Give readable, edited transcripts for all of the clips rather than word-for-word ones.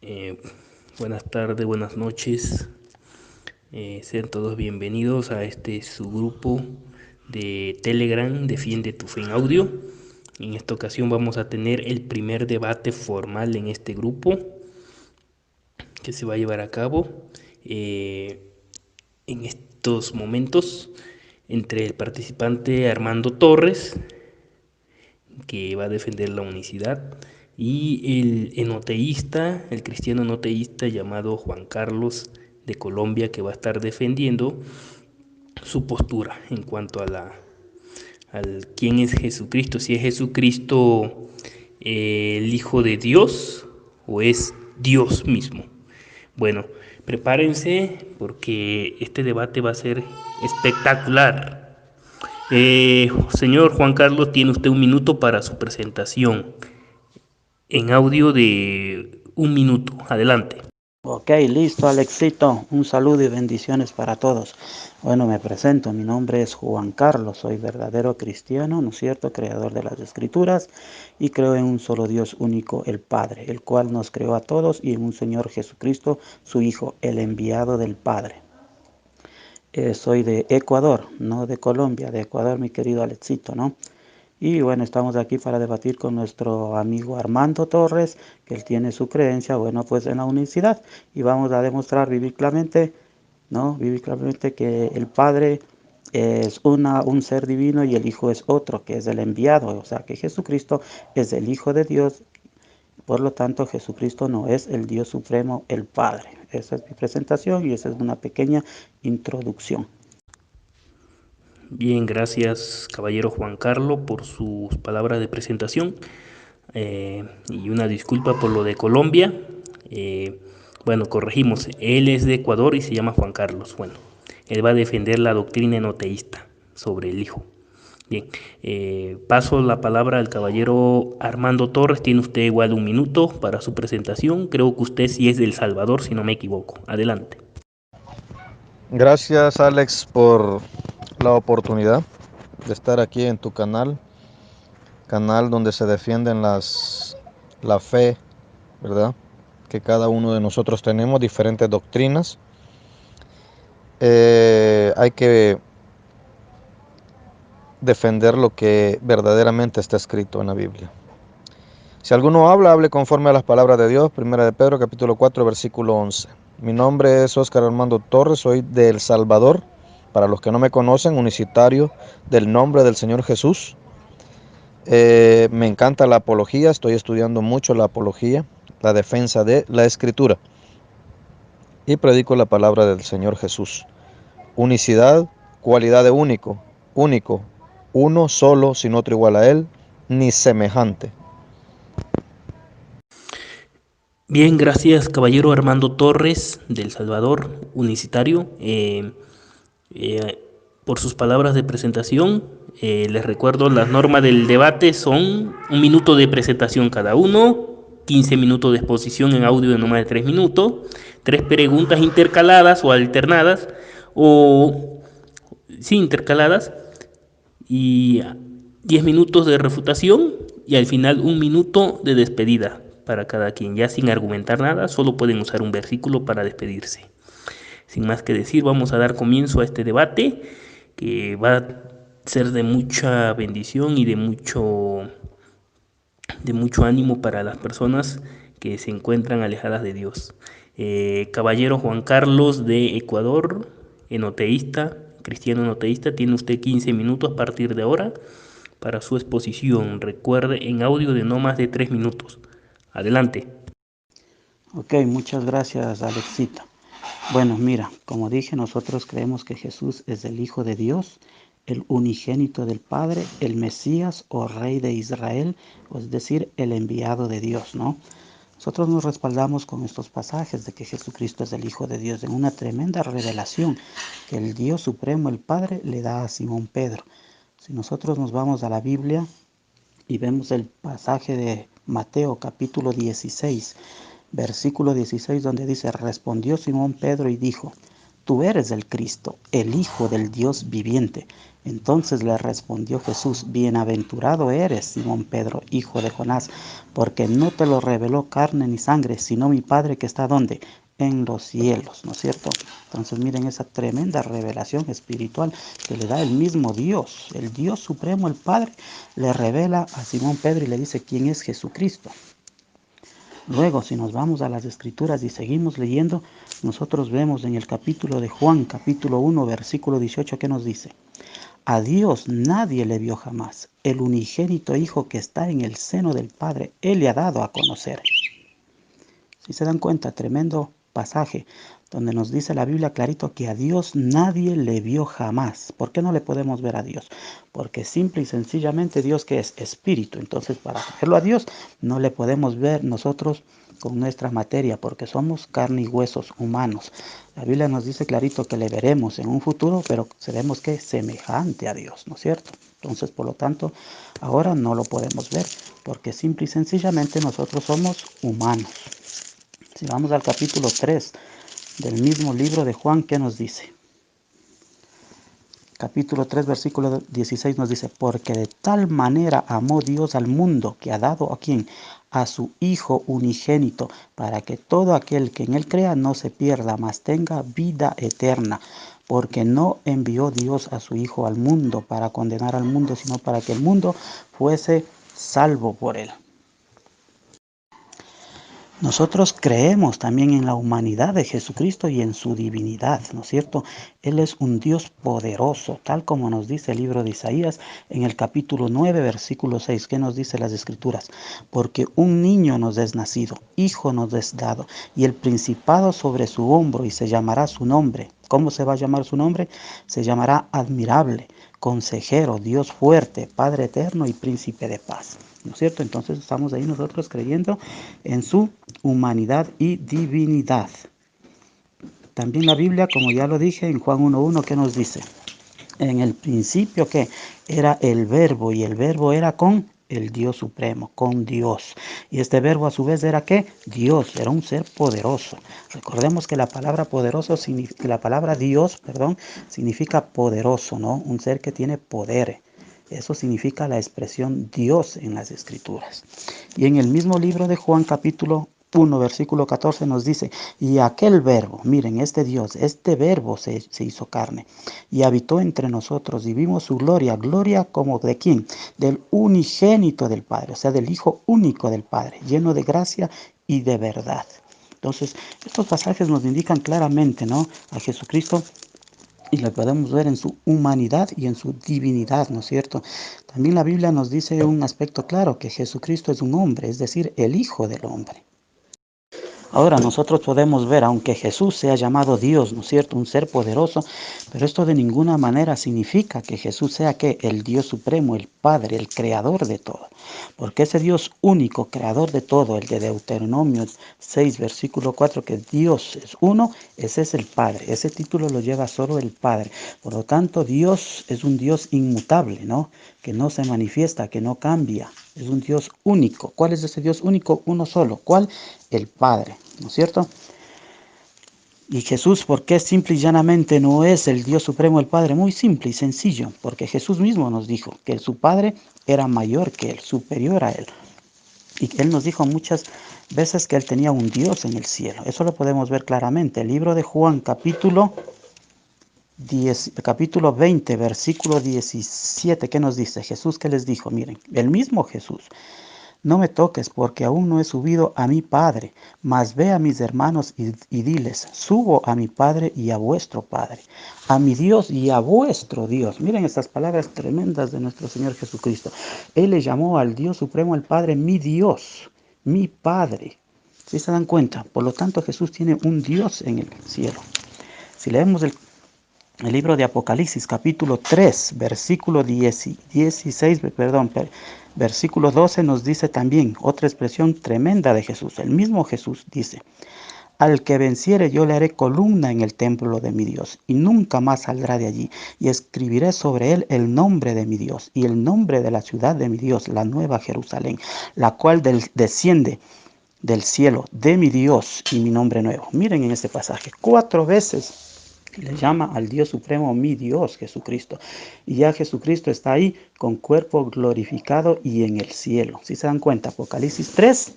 Eh, Buenas tardes, buenas noches. Sean todos bienvenidos a este su grupo de Telegram Defiende tu Fe en Audio. En esta ocasión vamos a tener el primer debate formal en este grupo que se va a llevar a cabo en estos momentos entre el participante Armando Torres, que va a defender la unicidad, y el enoteísta, el cristiano enoteísta llamado Juan Carlos de Colombia, que va a estar defendiendo su postura en cuanto a al quién es Jesucristo, si es Jesucristo el Hijo de Dios o es Dios mismo. Bueno, prepárense porque este debate va a ser espectacular. Señor Juan Carlos, tiene usted un minuto para su presentación en audio de un minuto. Adelante. Ok, listo, Alexito. Un saludo y bendiciones para todos. Bueno, me presento. Mi nombre es Juan Carlos. Soy verdadero cristiano, ¿no es cierto? Creador de las Escrituras y creo en un solo Dios único, el Padre, el cual nos creó a todos, y en un Señor Jesucristo, su Hijo, el enviado del Padre. Soy de Ecuador, no de Colombia, de Ecuador, mi querido Alexito, ¿no? Y bueno, estamos aquí para debatir con nuestro amigo Armando Torres, que él tiene su creencia, bueno, pues en la unicidad. Y vamos a demostrar bíblicamente, ¿no? Bíblicamente que el Padre es un ser divino y el Hijo es otro, que es el enviado. O sea, que Jesucristo es el Hijo de Dios. Por lo tanto, Jesucristo no es el Dios supremo, el Padre. Esa es mi presentación y esa es una pequeña introducción. Bien, gracias caballero Juan Carlos por sus palabras de presentación y una disculpa por lo de Colombia. Eh, bueno, corregimos, él es de Ecuador y se llama Juan Carlos. Bueno, él va a defender la doctrina enoteísta sobre el Hijo. Bien, paso la palabra al caballero Armando Torres. Tiene usted igual un minuto para su presentación. Creo que usted sí es de El Salvador, si no me equivoco. Adelante. Gracias, Alex, por la oportunidad de estar aquí en tu canal donde se defienden la fe, ¿verdad? Que cada uno de nosotros tenemos diferentes doctrinas. Hay que defender lo que verdaderamente está escrito en la Biblia. Si alguno habla, hable conforme a las palabras de Dios. Primera de Pedro, capítulo 4, versículo 11. Mi nombre es Óscar Armando Torres, soy de El Salvador. Para los que no me conocen, unicitario del nombre del Señor Jesús. Me encanta la apología, estoy estudiando mucho la apología, la defensa de la Escritura. Y predico la palabra del Señor Jesús. Unicidad, cualidad de único, uno solo, sin otro igual a él, ni semejante. Bien, gracias caballero Armando Torres del Salvador, unicitario, eh, por sus palabras de presentación. Les recuerdo, las normas del debate son un minuto de presentación cada uno, 15 minutos de exposición en audio de no más de 3 minutos, 3 preguntas intercaladas o alternadas, o sí, intercaladas, y 10 minutos de refutación y al final un minuto de despedida para cada quien. Ya sin argumentar nada, solo pueden usar un versículo para despedirse. Sin más que decir, vamos a dar comienzo a este debate que va a ser de mucha bendición y de mucho ánimo para las personas que se encuentran alejadas de Dios. Caballero Juan Carlos de Ecuador, enoteísta, cristiano enoteísta, tiene usted 15 minutos a partir de ahora para su exposición. Recuerde, en audio de no más de 3 minutos. Adelante. Ok, muchas gracias, Alexito. Bueno, mira, como dije, nosotros creemos que Jesús es el Hijo de Dios, el unigénito del Padre, el Mesías o Rey de Israel, es decir, el enviado de Dios, ¿no? Nosotros nos respaldamos con estos pasajes de que Jesucristo es el Hijo de Dios en una tremenda revelación que el Dios Supremo, el Padre, le da a Simón Pedro. Si nosotros nos vamos a la Biblia y vemos el pasaje de Mateo capítulo 16, versículo 16, donde dice: respondió Simón Pedro y dijo: tú eres el Cristo, el Hijo del Dios viviente. Entonces le respondió Jesús, bienaventurado eres, Simón Pedro, hijo de Jonás, porque no te lo reveló carne ni sangre, sino mi Padre que está ¿dónde? En los cielos, ¿no es cierto? Entonces miren esa tremenda revelación espiritual que le da el mismo Dios, el Dios supremo, el Padre, le revela a Simón Pedro y le dice quién es Jesucristo. Luego, si nos vamos a las Escrituras y seguimos leyendo, nosotros vemos en el capítulo de Juan, capítulo 1, versículo 18, ¿qué nos dice? A Dios nadie le vio jamás. El unigénito Hijo que está en el seno del Padre, Él le ha dado a conocer. Si se dan cuenta, tremendo pasaje donde nos dice la Biblia clarito que a Dios nadie le vio jamás. ¿Por qué no le podemos ver a Dios? Porque simple y sencillamente Dios que es espíritu. Entonces para verlo a Dios no le podemos ver nosotros con nuestra materia porque somos carne y huesos humanos. La Biblia nos dice clarito que le veremos en un futuro, pero seremos que semejante a Dios, ¿no es cierto? Entonces, por lo tanto, ahora no lo podemos ver porque simple y sencillamente nosotros somos humanos. Si vamos al capítulo 3 del mismo libro de Juan, ¿qué nos dice? Capítulo 3, versículo 16 nos dice, porque de tal manera amó Dios al mundo que ha dado ¿a quién? A su Hijo unigénito, para que todo aquel que en él crea no se pierda, mas tenga vida eterna. Porque no envió Dios a su Hijo al mundo para condenar al mundo, sino para que el mundo fuese salvo por él. Nosotros creemos también en la humanidad de Jesucristo y en su divinidad, ¿no es cierto? Él es un Dios poderoso, tal como nos dice el libro de Isaías en el capítulo 9, versículo 6. ¿Qué nos dice las Escrituras? Porque un niño nos es nacido, hijo nos es dado, y el principado sobre su hombro, y se llamará su nombre. ¿Cómo se va a llamar su nombre? Se llamará admirable, consejero, Dios fuerte, Padre eterno y príncipe de paz. ¿No es cierto? Entonces estamos ahí nosotros creyendo en su humanidad y divinidad. También la Biblia, como ya lo dije en Juan 1.1, ¿qué nos dice? En el principio que era el verbo y el verbo era con el Dios supremo, con Dios. Y este verbo a su vez era ¿qué? Dios, era un ser poderoso. Recordemos que la palabra poderoso, la palabra Dios, significa poderoso, ¿no? Un ser que tiene poder. Eso significa la expresión Dios en las Escrituras. Y en el mismo libro de Juan capítulo 1, versículo 14 nos dice, y aquel verbo, miren, este Dios, este verbo se hizo carne y habitó entre nosotros y vimos su gloria, gloria como de quién, del unigénito del Padre, o sea, del Hijo único del Padre, lleno de gracia y de verdad. Entonces, estos pasajes nos indican claramente, ¿no?, a Jesucristo y lo podemos ver en su humanidad y en su divinidad, ¿no es cierto? También la Biblia nos dice un aspecto claro, que Jesucristo es un hombre, es decir, el Hijo del hombre. Ahora nosotros podemos ver, aunque Jesús sea llamado Dios, ¿no es cierto?, un ser poderoso, pero esto de ninguna manera significa que Jesús sea ¿qué? El Dios supremo, el Padre, el creador de todo. Porque ese Dios único, creador de todo, el de Deuteronomio 6, versículo 4, que Dios es uno, ese es el Padre. Ese título lo lleva solo el Padre. Por lo tanto, Dios es un Dios inmutable, ¿no?, que no se manifiesta, que no cambia. Es un Dios único. ¿Cuál es ese Dios único? Uno solo. ¿Cuál? El Padre, ¿no es cierto? Y Jesús, ¿por qué simple y llanamente no es el Dios supremo, el Padre? Muy simple y sencillo, porque Jesús mismo nos dijo que su Padre era mayor que él, superior a él. Y él nos dijo muchas veces que él tenía un Dios en el cielo. Eso lo podemos ver claramente. El libro de Juan, capítulo 20, versículo 17, ¿qué nos dice? Jesús, ¿qué les dijo? Miren, el mismo Jesús. No me toques, porque aún no he subido a mi Padre, mas ve a mis hermanos y diles, subo a mi Padre y a vuestro Padre, a mi Dios y a vuestro Dios. Miren estas palabras tremendas de nuestro Señor Jesucristo. Él le llamó al Dios supremo, al Padre, mi Dios, mi Padre. ¿Sí se dan cuenta? Por lo tanto, Jesús tiene un Dios en el cielo. Si leemos el libro de Apocalipsis, capítulo 3, versículo 12 nos dice también otra expresión tremenda de Jesús. El mismo Jesús dice, al que venciere yo le haré columna en el templo de mi Dios, y nunca más saldrá de allí, y escribiré sobre él el nombre de mi Dios, y el nombre de la ciudad de mi Dios, la nueva Jerusalén, la cual desciende del cielo de mi Dios, y mi nombre nuevo. Miren en este pasaje, 4 veces Le llama al Dios supremo mi Dios, Jesucristo. Y ya Jesucristo está ahí con cuerpo glorificado y en el cielo. Si se dan cuenta, Apocalipsis 3,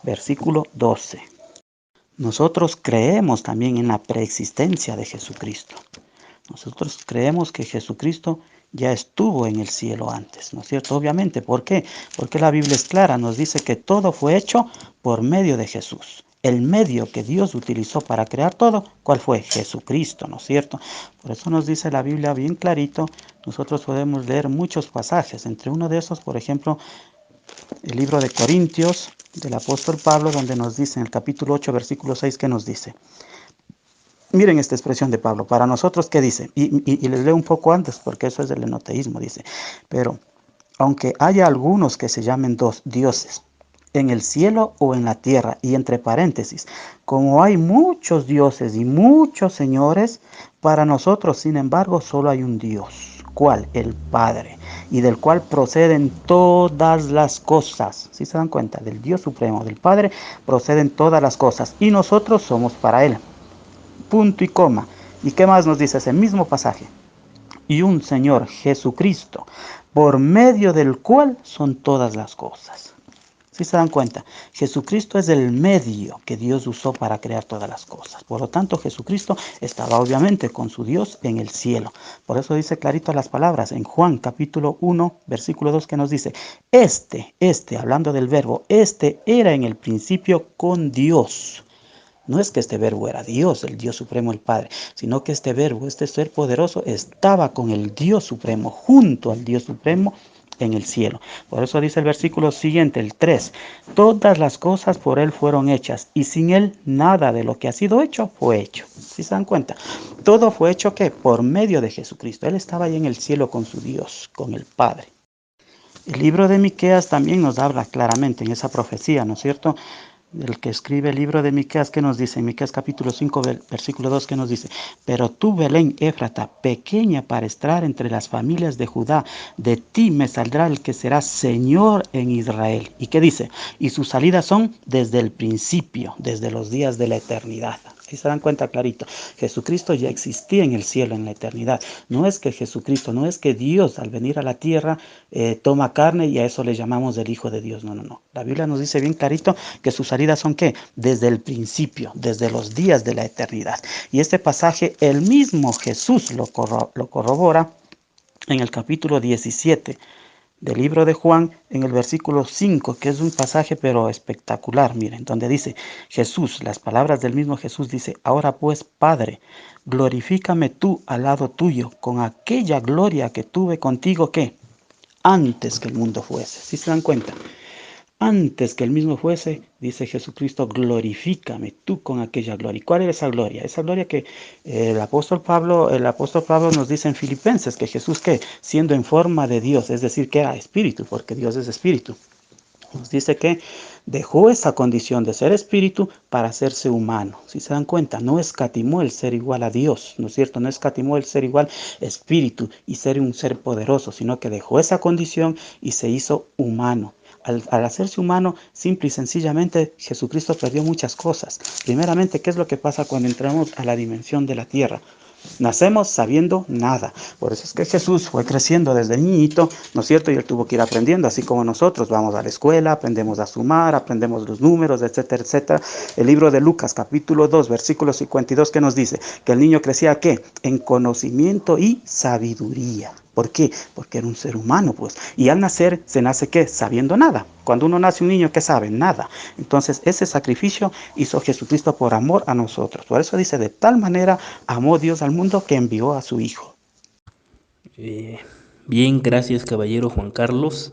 versículo 12. Nosotros creemos también en la preexistencia de Jesucristo. Nosotros creemos que Jesucristo ya estuvo en el cielo antes, ¿no es cierto? Obviamente, ¿por qué? Porque la Biblia es clara, nos dice que todo fue hecho por medio de Jesús. El medio que Dios utilizó para crear todo, ¿cuál fue? Jesucristo, ¿no es cierto? Por eso nos dice la Biblia bien clarito, nosotros podemos leer muchos pasajes, entre uno de esos, por ejemplo, el libro de Corintios del apóstol Pablo, donde nos dice en el capítulo 8, versículo 6, ¿qué nos dice? Miren esta expresión de Pablo. Para nosotros, ¿qué dice? Y les leo un poco antes, porque eso es del enoteísmo, dice. Pero, aunque haya algunos que se llamen dos dioses, en el cielo o en la tierra, y entre paréntesis, como hay muchos dioses y muchos señores, para nosotros, sin embargo, solo hay un Dios. ¿Cuál? El Padre, y del cual proceden todas las cosas. ¿Sí se dan cuenta? Del Dios supremo, del Padre, proceden todas las cosas, y nosotros somos para Él. Punto y coma. ¿Y qué más nos dice ese mismo pasaje? Y un Señor Jesucristo, por medio del cual son todas las cosas. ¿Sí se dan cuenta? Jesucristo es el medio que Dios usó para crear todas las cosas. Por lo tanto, Jesucristo estaba obviamente con su Dios en el cielo. Por eso dice clarito las palabras en Juan capítulo 1, versículo 2, que nos dice, hablando del verbo, era en el principio con Dios. No es que este verbo era Dios, el Dios supremo, el Padre, sino que este verbo, este ser poderoso, estaba con el Dios supremo, junto al Dios supremo en el cielo. Por eso dice el versículo siguiente, el 3, todas las cosas por Él fueron hechas, y sin Él nada de lo que ha sido hecho fue hecho. ¿Sí se dan cuenta? Todo fue hecho, ¿qué? Por medio de Jesucristo. Él estaba ahí en el cielo con su Dios, con el Padre. El libro de Miqueas también nos habla claramente en esa profecía, ¿no es cierto? El que escribe el libro de Miqueas, ¿qué nos dice? En Miqueas capítulo 5, versículo 2, ¿qué nos dice? Pero tú, Belén Éfrata, pequeña para estar entre las familias de Judá, de ti me saldrá el que será Señor en Israel. ¿Y qué dice? Y sus salidas son desde el principio, desde los días de la eternidad. Ahí se dan cuenta clarito. Jesucristo ya existía en el cielo, en la eternidad. No es que Jesucristo, no es que Dios al venir a la tierra toma carne y a eso le llamamos el Hijo de Dios. No, no, no. La Biblia nos dice bien clarito que sus salidas son ¿qué? Desde el principio, desde los días de la eternidad. Y este pasaje, el mismo Jesús lo corrobora en el capítulo 17 del libro de Juan, en el versículo 5, que es un pasaje pero espectacular, miren, donde dice Jesús, las palabras del mismo Jesús dice, ahora pues, Padre, glorifícame tú al lado tuyo, con aquella gloria que tuve contigo, ¿qué? Antes que el mundo fuese. ¿Sí se dan cuenta? Antes que el mismo fuese, dice Jesucristo, glorifícame tú con aquella gloria. ¿Y cuál era esa gloria? Esa gloria que el apóstol Pablo nos dice en Filipenses, que Jesús, ¿qué? Siendo en forma de Dios, es decir, que era espíritu, porque Dios es espíritu. Nos dice que dejó esa condición de ser espíritu para hacerse humano. Si se dan cuenta, no escatimó el ser igual a Dios, ¿no es cierto? No escatimó el ser igual espíritu y ser un ser poderoso, sino que dejó esa condición y se hizo humano. Al hacerse humano, simple y sencillamente, Jesucristo perdió muchas cosas. Primeramente, ¿qué es lo que pasa cuando entramos a la dimensión de la tierra? Nacemos sabiendo nada. Por eso es que Jesús fue creciendo desde niñito, ¿no es cierto? Y él tuvo que ir aprendiendo, así como nosotros vamos a la escuela, aprendemos a sumar, aprendemos los números, etcétera, etcétera. El libro de Lucas, capítulo 2, versículo 52, ¿qué nos dice? Que el niño crecía, ¿qué? En conocimiento y sabiduría. ¿Por qué? Porque era un ser humano, pues. Y al nacer, ¿se nace qué? Sabiendo nada. Cuando uno nace un niño, ¿qué sabe? Nada. Entonces, ese sacrificio hizo Jesucristo por amor a nosotros. Por eso dice, de tal manera amó Dios al mundo que envió a su Hijo. Bien, gracias caballero Juan Carlos,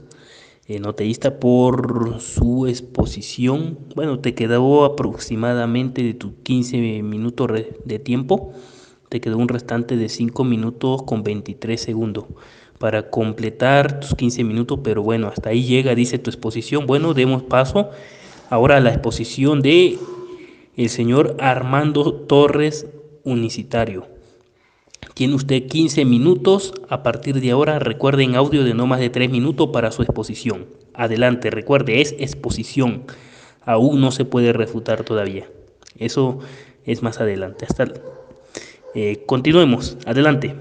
noteísta, por su exposición. Bueno, te quedó aproximadamente de tus 15 minutos de tiempo. Te quedó un restante de 5 minutos con 23 segundos para completar tus 15 minutos, pero bueno, hasta ahí llega, dice tu exposición. Bueno, demos paso ahora a la exposición de el señor Armando Torres, Unicitario. Tiene usted 15 minutos. A partir de ahora, recuerden audio de no más de 3 minutos para su exposición. Adelante, recuerde, es exposición. Aún no se puede refutar todavía. Eso es más adelante. Continuemos, adelante.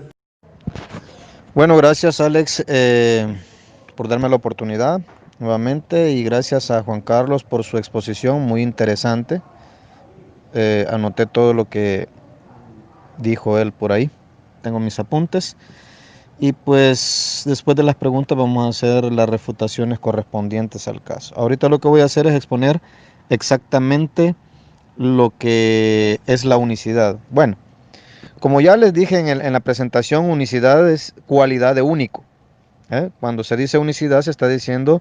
Bueno, gracias Alex por darme la oportunidad nuevamente y gracias a Juan Carlos por su exposición muy interesante. Anoté todo lo que dijo él por ahí, tengo mis apuntes y pues después de las preguntas vamos a hacer las refutaciones correspondientes al caso. Ahorita lo que voy a hacer es exponer exactamente lo que es la unicidad. Bueno, como ya les dije en la presentación, unicidad es cualidad de único. Cuando se dice unicidad se está diciendo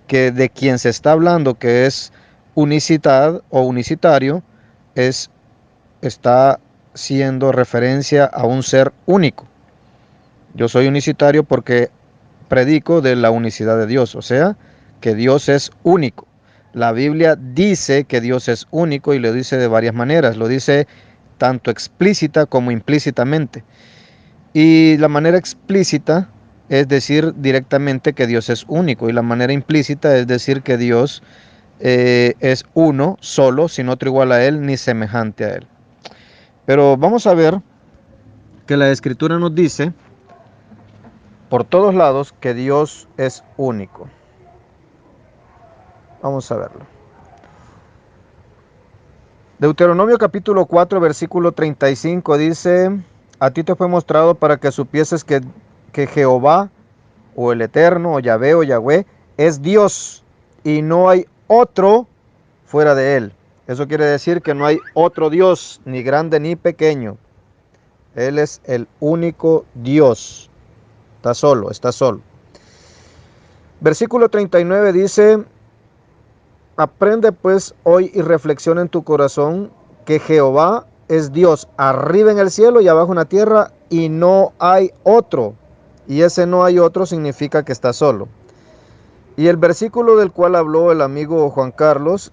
que de quien se está hablando que es unicidad o unicitario está siendo referencia a un ser único. Yo soy unicitario porque predico de la unicidad de Dios, o sea, que Dios es único. La Biblia dice que Dios es único y lo dice de varias maneras, lo dice tanto explícita como implícitamente. Y la manera explícita es decir directamente que Dios es único y la manera implícita es decir que Dios es uno, solo, sin otro igual a Él ni semejante a Él. Pero vamos a ver que la Escritura nos dice por todos lados que Dios es único. Vamos a verlo. Deuteronomio capítulo 4 versículo 35 dice: a ti te fue mostrado para que supieses que Jehová o el Eterno o Yahvé o Yahweh es Dios y no hay otro fuera de Él. Eso quiere decir que no hay otro Dios, ni grande ni pequeño. Él es el único Dios. Está solo, está solo. Versículo 39 dice: aprende pues hoy y reflexiona en tu corazón que Jehová es Dios, arriba en el cielo y abajo en la tierra, y no hay otro. Y ese no hay otro significa que está solo. Y el versículo del cual habló el amigo Juan Carlos,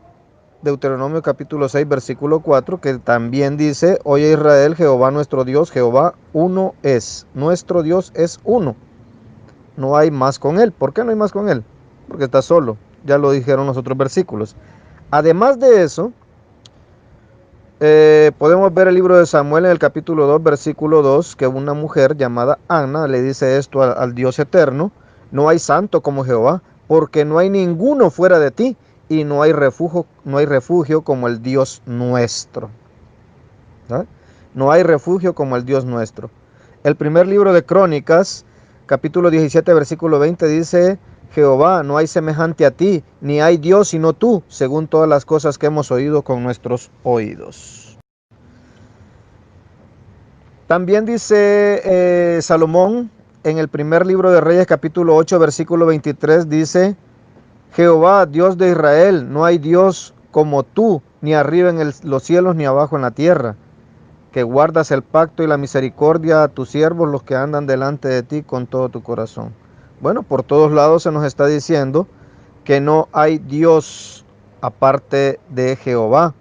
Deuteronomio capítulo 6, versículo 4, que también dice: oye Israel, Jehová nuestro Dios, Jehová uno es. Nuestro Dios es uno. No hay más con Él. ¿Por qué no hay más con Él? Porque está solo. Ya lo dijeron los otros versículos. Además de eso, podemos ver el libro de Samuel en el capítulo 2, versículo 2, que una mujer llamada Ana le dice esto al Dios eterno: no hay santo como Jehová, porque no hay ninguno fuera de ti, y no hay refugio como el Dios nuestro. ¿Sabes? No hay refugio como el Dios nuestro. El primer libro de Crónicas, capítulo 17, versículo 20, dice: Jehová, no hay semejante a ti, ni hay Dios sino tú, según todas las cosas que hemos oído con nuestros oídos. También dice Salomón, en el primer libro de Reyes, capítulo 8, versículo 23, dice: Jehová, Dios de Israel, no hay Dios como tú, ni arriba en los cielos, ni abajo en la tierra, que guardas el pacto y la misericordia a tus siervos, los que andan delante de ti con todo tu corazón. Bueno, por todos lados se nos está diciendo que no hay Dios aparte de Jehová.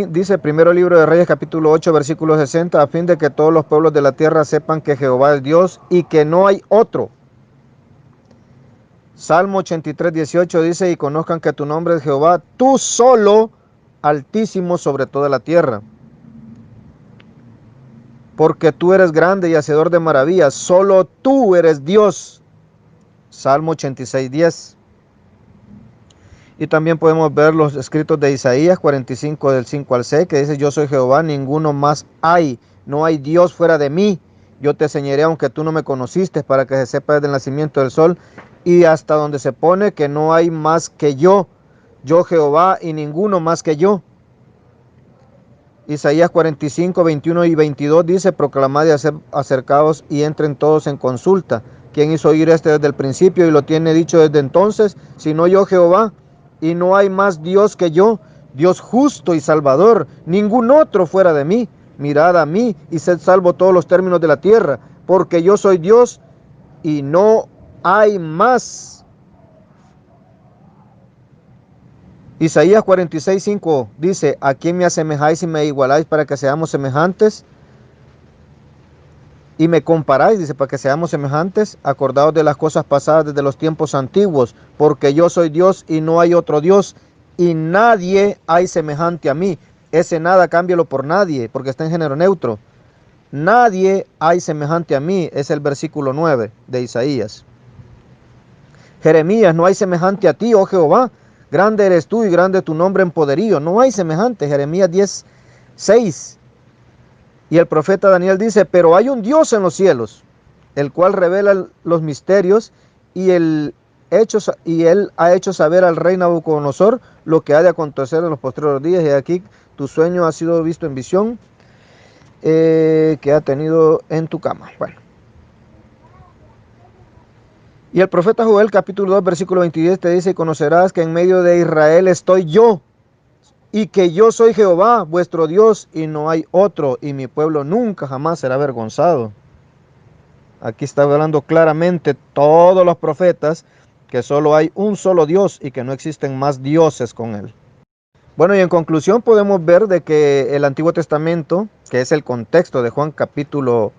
Dice primero libro de Reyes capítulo 8 versículo 60, a fin de que todos los pueblos de la tierra sepan que Jehová es Dios y que no hay otro. Salmo 83, 18 dice: y conozcan que tu nombre es Jehová, tú solo, altísimo sobre toda la tierra. Porque tú eres grande y hacedor de maravillas, solo tú eres Dios. Salmo 86, 10. Y también podemos ver los escritos de Isaías 45 del 5 al 6, que dice: yo soy Jehová, ninguno más hay, no hay Dios fuera de mí. Yo te enseñaré aunque tú no me conociste, para que se sepa desde el nacimiento del sol y hasta donde se pone, que no hay más que yo Jehová, y ninguno más que yo. Isaías 45, 21 y 22 dice: proclamad y acercaos y entren todos en consulta. ¿Quién hizo oír desde el principio y lo tiene dicho desde entonces? Sino yo Jehová, y no hay más Dios que yo, Dios justo y salvador, ningún otro fuera de mí. Mirad a mí y sed salvo todos los términos de la tierra, porque yo soy Dios y no hay más. Isaías 46, 5 dice: ¿a quién me asemejáis y me igualáis para que seamos semejantes? Y me comparáis, dice, para que seamos semejantes. Acordaos de las cosas pasadas desde los tiempos antiguos, porque yo soy Dios y no hay otro Dios, y nadie hay semejante a mí. Ese nada cámbialo por nadie, porque está en género neutro. Nadie hay semejante a mí, es el versículo 9 de Isaías. Jeremías, no hay semejante a ti, oh Jehová. Grande eres tú y grande tu nombre en poderío. No hay semejante. Jeremías 10:6. Y el profeta Daniel dice, pero hay un Dios en los cielos, el cual revela los misterios y él ha hecho saber al rey Nabucodonosor lo que ha de acontecer en los postreros días. Y aquí tu sueño ha sido visto en visión que ha tenido en tu cama. Bueno. Y el profeta Joel, capítulo 2, versículo 22, te dice, conocerás que en medio de Israel estoy yo, y que yo soy Jehová, vuestro Dios, y no hay otro, y mi pueblo nunca jamás será avergonzado. Aquí está hablando claramente todos los profetas que solo hay un solo Dios y que no existen más dioses con él. Bueno, y en conclusión podemos ver de que el Antiguo Testamento, que es el contexto de Juan capítulo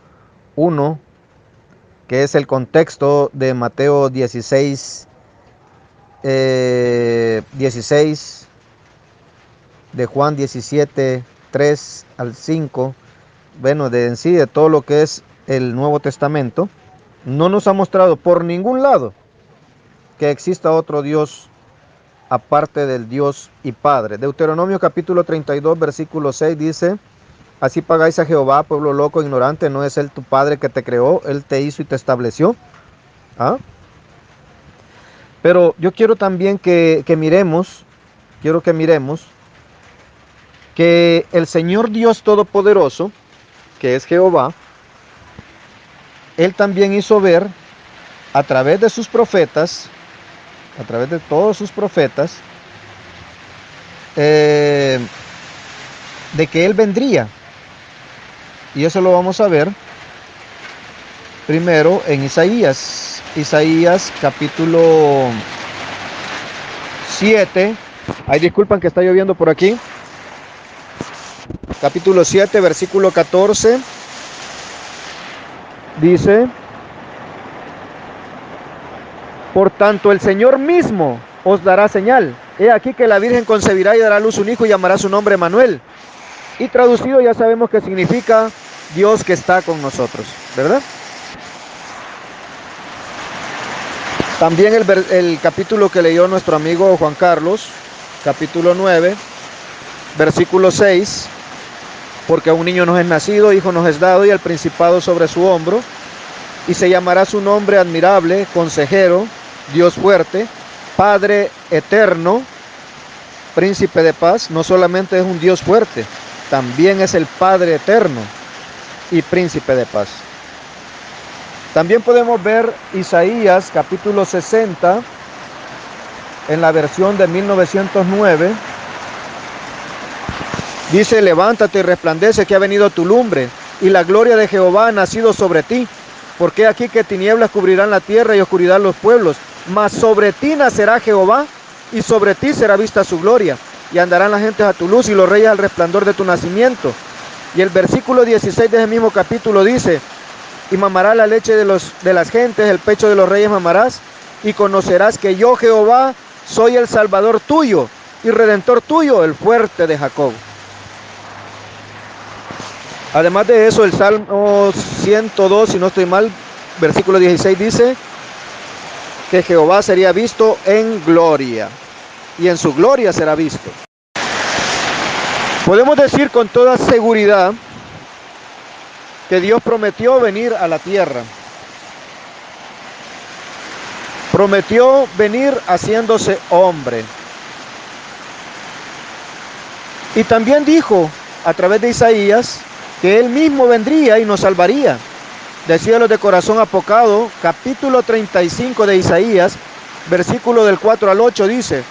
1, que es el contexto de Mateo 16, de Juan 17, 3 al 5, bueno, de en sí, de todo lo que es el Nuevo Testamento, no nos ha mostrado por ningún lado que exista otro Dios aparte del Dios y Padre. Deuteronomio capítulo 32, versículo 6 dice, así pagáis a Jehová, pueblo loco, ignorante, ¿no es Él tu Padre que te creó? Él te hizo y te estableció. ¿Ah? Pero yo quiero también que miremos que el Señor Dios Todopoderoso, que es Jehová, Él también hizo ver a través de sus profetas, a través de todos sus profetas, de que Él vendría. Y eso lo vamos a ver primero en Isaías capítulo 7. Ay, disculpan que está lloviendo por aquí. Capítulo 7, versículo 14. Dice, por tanto el Señor mismo os dará señal. He aquí que la Virgen concebirá y dará a luz un hijo y llamará su nombre Manuel. Y traducido ya sabemos que significa Dios que está con nosotros, ¿verdad? También el capítulo que leyó nuestro amigo Juan Carlos, capítulo 9, versículo 6, porque a un niño nos es nacido, hijo nos es dado, y el principado sobre su hombro, y se llamará su nombre admirable, consejero, Dios fuerte, Padre eterno, príncipe de paz. No solamente es un Dios fuerte, también es el Padre eterno y príncipe de paz. También podemos ver Isaías capítulo 60 en la versión de 1909. Dice, levántate y resplandece que ha venido tu lumbre y la gloria de Jehová ha nacido sobre ti. Porque aquí que tinieblas cubrirán la tierra y oscuridad los pueblos, mas sobre ti nacerá Jehová y sobre ti será vista su gloria. Y andarán las gentes a tu luz y los reyes al resplandor de tu nacimiento. Y el versículo 16 de ese mismo capítulo dice, y mamará la leche de las gentes, el pecho de los reyes mamarás, y conocerás que yo Jehová soy el Salvador tuyo y Redentor tuyo, el fuerte de Jacob. Además de eso, el Salmo 102, si no estoy mal, versículo 16 dice que Jehová sería visto en gloria y en su gloria será visto. Podemos decir con toda seguridad que Dios prometió venir a la tierra. Prometió venir haciéndose hombre. Y también dijo a través de Isaías que Él mismo vendría y nos salvaría. Decía los de corazón apocado, capítulo 35 de Isaías, versículo del 4 al 8 dice,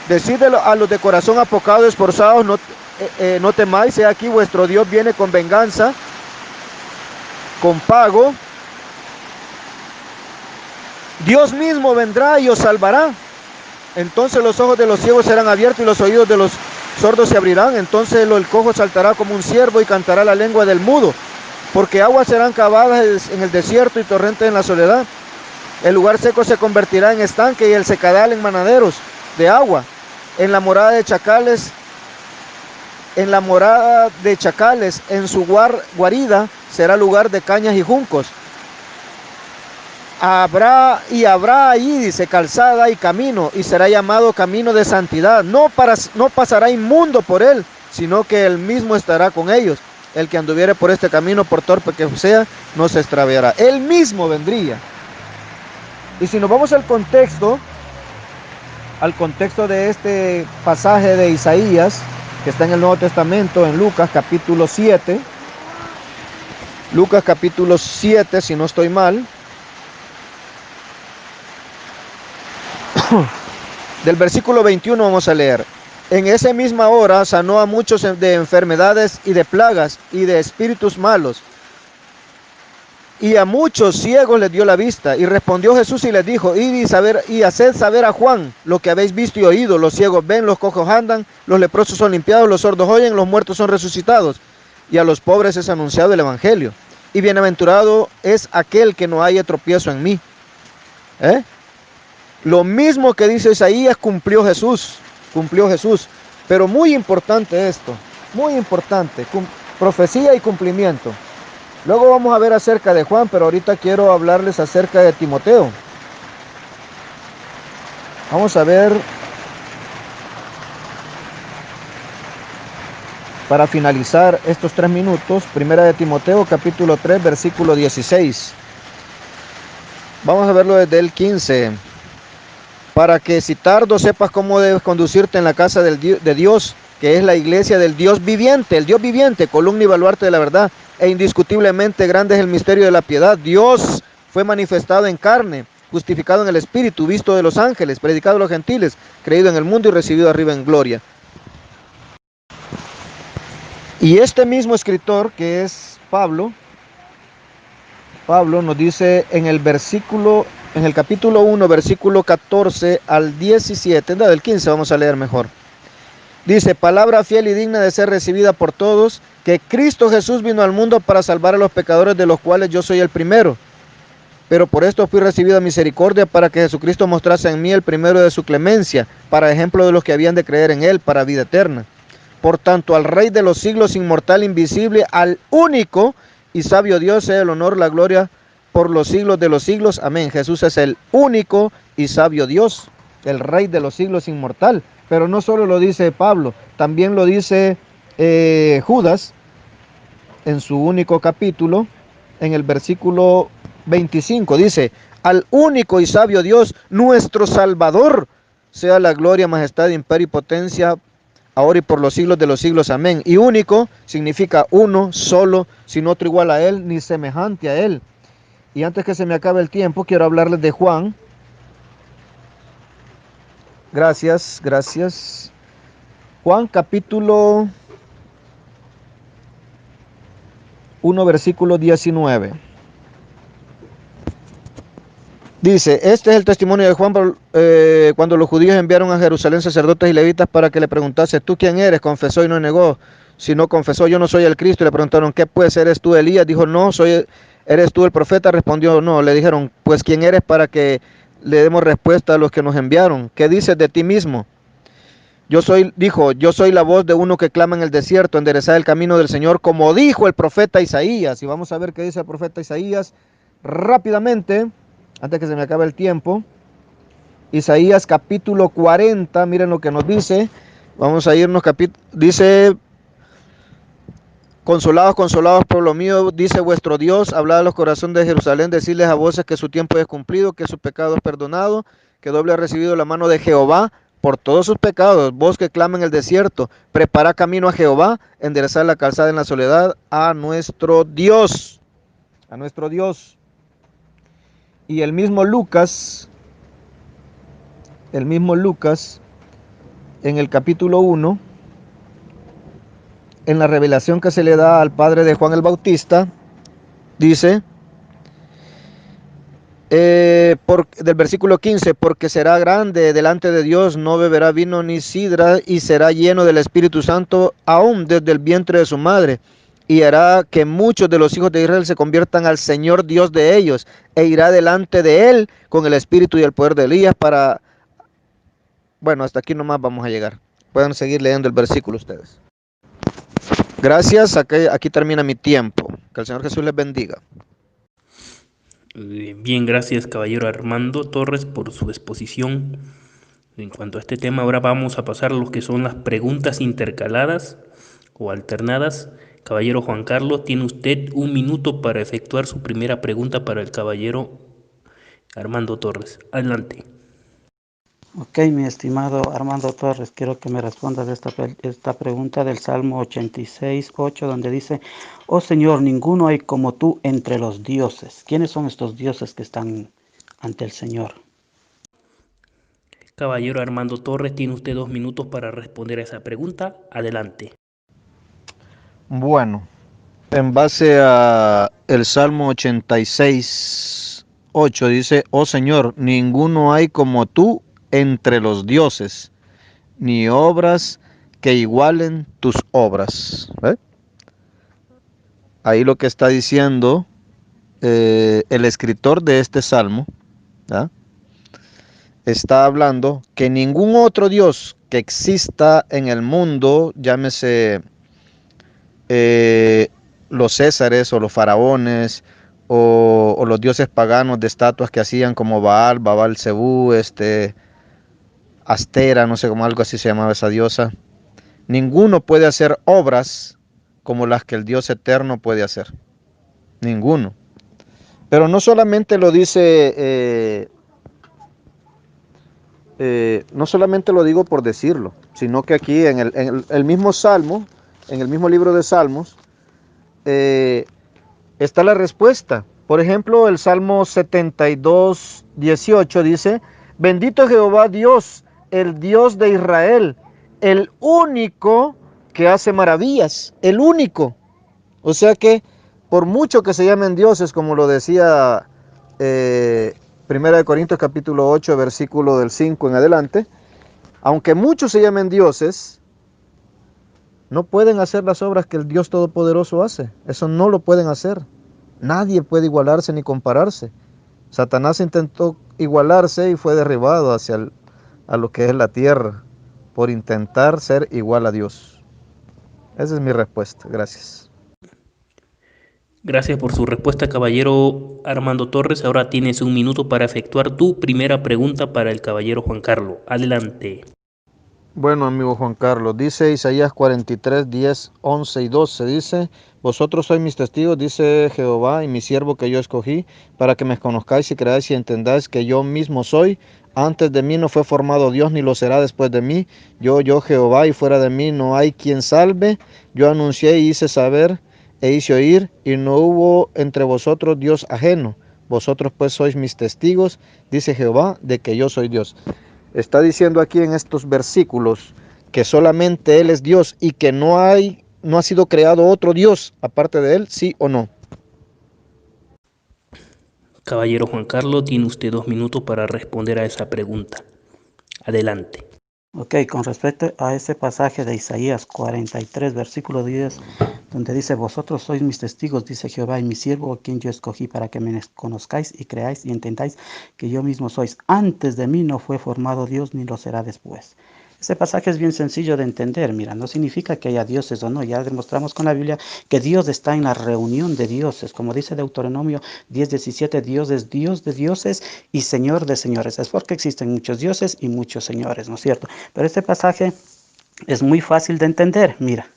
decid a los de corazón apocado, esforzados, no temáis, he aquí vuestro Dios viene con venganza, con pago. Dios mismo vendrá y os salvará. Entonces los ojos de los ciegos serán abiertos y los oídos de los sordos se abrirán. Entonces el cojo saltará como un ciervo y cantará la lengua del mudo. Porque aguas serán cavadas en el desierto y torrentes en la soledad. El lugar seco se convertirá en estanque y el secadal en manaderos de agua. En la morada de chacales en la morada de chacales, en su guarida será lugar de cañas y juncos. Habrá allí, dice, calzada y camino, y será llamado camino de santidad. No pasará inmundo por él, sino que él mismo estará con ellos. El que anduviere por este camino, por torpe que sea, no se extraviará. Él mismo vendría. Y si nos vamos al contexto de este pasaje de Isaías, que está en el Nuevo Testamento, en Lucas capítulo 7, si no estoy mal, del versículo 21 vamos a leer. En esa misma hora sanó a muchos de enfermedades y de plagas y de espíritus malos, y a muchos ciegos les dio la vista. Y respondió Jesús y les dijo: id y haced saber a Juan lo que habéis visto y oído. Los ciegos ven, los cojos andan, los leprosos son limpiados, los sordos oyen, los muertos son resucitados, y a los pobres es anunciado el evangelio. Y bienaventurado es aquel que no haya tropiezo en mí. Lo mismo que dice Isaías cumplió Jesús. Pero muy importante esto, muy importante, profecía y cumplimiento. Luego vamos a ver acerca de Juan, pero ahorita quiero hablarles acerca de Timoteo. Vamos a ver, para finalizar estos 3 minutos, primera de Timoteo, capítulo 3, versículo 16. Vamos a verlo desde el 15. Para que si tardo sepas cómo debes conducirte en la casa de Dios, que es la iglesia del Dios viviente, el Dios viviente, columna y baluarte de la verdad, e indiscutiblemente grande es el misterio de la piedad. Dios fue manifestado en carne, justificado en el Espíritu, visto de los ángeles, predicado a los gentiles, creído en el mundo y recibido arriba en gloria. Y este mismo escritor, que es Pablo nos dice en el capítulo 1, versículo 14 al 17, del 15 vamos a leer mejor. Dice: palabra fiel y digna de ser recibida por todos, que Cristo Jesús vino al mundo para salvar a los pecadores, de los cuales yo soy el primero. Pero por esto fui recibido a misericordia, para que Jesucristo mostrase en mí el primero de su clemencia, para ejemplo de los que habían de creer en él, para vida eterna. Por tanto, al Rey de los siglos, inmortal, invisible, al único y sabio Dios, sea el honor, la gloria por los siglos de los siglos. Amén. Jesús es el único y sabio Dios, el Rey de los siglos, inmortal. Pero no solo lo dice Pablo, también lo dice Judas en su único capítulo, en el versículo 25. Dice: al único y sabio Dios, nuestro Salvador, sea la gloria, majestad, imperio y potencia, ahora y por los siglos de los siglos. Amén. Y único significa uno, solo, sin otro igual a él, ni semejante a él. Y antes que se me acabe el tiempo, quiero hablarles de Juan. Gracias. Juan capítulo 1, versículo 19. Dice: este es el testimonio de Juan cuando los judíos enviaron a Jerusalén sacerdotes y levitas para que le preguntase: ¿tú quién eres? Confesó y no negó. Si no confesó: yo no soy el Cristo. Y le preguntaron: ¿qué pues? ¿Eres tú Elías? Dijo: no, ¿eres tú el profeta? Respondió: no. Le dijeron: pues ¿quién eres para que le demos respuesta a los que nos enviaron? ¿Qué dices de ti mismo? Yo soy la voz de uno que clama en el desierto, enderezad el camino del Señor, como dijo el profeta Isaías. Y vamos a ver qué dice el profeta Isaías rápidamente, antes que se me acabe el tiempo. Isaías capítulo 40, miren lo que nos dice. Vamos a irnos, dice: consolados, pueblo mío, dice vuestro Dios, hablad a los corazones de Jerusalén, decirles a voces que su tiempo es cumplido, que su pecado es perdonado, que doble ha recibido la mano de Jehová por todos sus pecados. Vos que clama en el desierto, prepara camino a Jehová, enderezad la calzada en la soledad a nuestro Dios. Y el mismo Lucas, en el capítulo 1, en la revelación que se le da al padre de Juan el Bautista, dice, del versículo 15: porque será grande delante de Dios, no beberá vino ni sidra, y será lleno del Espíritu Santo aún desde el vientre de su madre, y hará que muchos de los hijos de Israel se conviertan al Señor Dios de ellos, e irá delante de él con el espíritu y el poder de Elías para... Bueno, hasta aquí nomás vamos a llegar. Pueden seguir leyendo el versículo ustedes. Gracias, aquí termina mi tiempo. Que el Señor Jesús les bendiga. Bien, gracias caballero Armando Torres por su exposición. En cuanto a este tema, ahora vamos a pasar a lo que son las preguntas intercaladas o alternadas. Caballero Juan Carlos, tiene usted 1 minuto para efectuar su primera pregunta para el caballero Armando Torres. Adelante. Ok, mi estimado Armando Torres, quiero que me respondas esta pregunta del Salmo 86:8, donde dice: Oh Señor, ninguno hay como tú entre los dioses. ¿Quiénes son estos dioses que están ante el Señor? Caballero Armando Torres, tiene usted 2 minutos para responder a esa pregunta. Adelante. Bueno, en base a el Salmo 86:8 dice: Oh Señor, ninguno hay como tú entre los dioses, ni obras que igualen tus obras. ¿Ve? Ahí lo que está diciendo el escritor de este salmo, ¿ah? Está hablando que ningún otro Dios que exista en el mundo, llámese los césares o los faraones o los dioses paganos de estatuas que hacían como Baal Zebú, Astera, no sé cómo algo así se llamaba esa diosa. Ninguno puede hacer obras como las que el Dios eterno puede hacer. Ninguno. Pero no solamente lo dice, no solamente lo digo por decirlo, sino que aquí en el mismo Salmo, en el mismo libro de Salmos, está la respuesta. Por ejemplo, el Salmo 72:18 dice: Bendito Jehová Dios, el Dios de Israel, el único que hace maravillas, el único. O sea que por mucho que se llamen dioses, como lo decía Primera de Corintios capítulo 8, versículo del 5 en adelante, aunque muchos se llamen dioses, no pueden hacer las obras que el Dios Todopoderoso hace. Eso no lo pueden hacer. Nadie puede igualarse ni compararse. Satanás intentó igualarse y fue derribado a lo que es la tierra por intentar ser igual a Dios. Esa es mi respuesta. Gracias. Gracias por su respuesta, caballero Armando Torres. Ahora tienes 1 minuto para efectuar tu primera pregunta para el caballero Juan Carlos. Adelante. Bueno, amigo Juan Carlos, dice Isaías 43:10, 11 y 12, dice: Vosotros sois mis testigos, dice Jehová, y mi siervo que yo escogí, para que me conozcáis y creáis y entendáis que yo mismo soy. Antes de mí no fue formado Dios, ni lo será después de mí. Yo Jehová, y fuera de mí no hay quien salve. Yo anuncié y hice saber e hice oír, y no hubo entre vosotros Dios ajeno. Vosotros pues sois mis testigos, dice Jehová, de que yo soy Dios. Está diciendo aquí en estos versículos que solamente Él es Dios y que no ha sido creado otro Dios aparte de Él, ¿sí o no? Caballero Juan Carlos, tiene usted 2 minutos para responder a esa pregunta. Adelante. Ok, con respecto a ese pasaje de Isaías 43, versículo 10, donde dice: Vosotros sois mis testigos, dice Jehová, y mi siervo, a quien yo escogí, para que me conozcáis y creáis y entendáis que yo mismo sois. Antes de mí no fue formado Dios, ni lo será después. Ese pasaje es bien sencillo de entender. Mira, no significa que haya dioses o no. Ya demostramos con la Biblia que Dios está en la reunión de dioses. Como dice Deuteronomio 10:17, Dios es Dios de dioses y Señor de señores. Es porque existen muchos dioses y muchos señores, ¿no es cierto? Pero este pasaje es muy fácil de entender. Mira,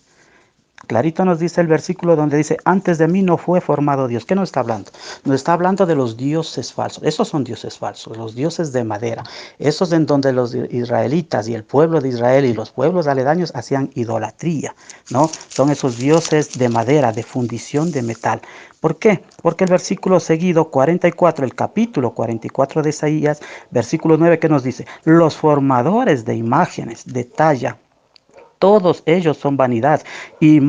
clarito nos dice el versículo donde dice: antes de mí no fue formado Dios. ¿Qué nos está hablando? Nos está hablando de los dioses falsos. Esos son dioses falsos, los dioses de madera. Esos en donde los israelitas y el pueblo de Israel y los pueblos aledaños hacían idolatría, ¿no? Son esos dioses de madera, de fundición de metal. ¿Por qué? Porque el versículo seguido, 44, el capítulo 44 de Isaías, versículo 9, ¿qué nos dice? Los formadores de imágenes de talla, todos ellos son vanidad, y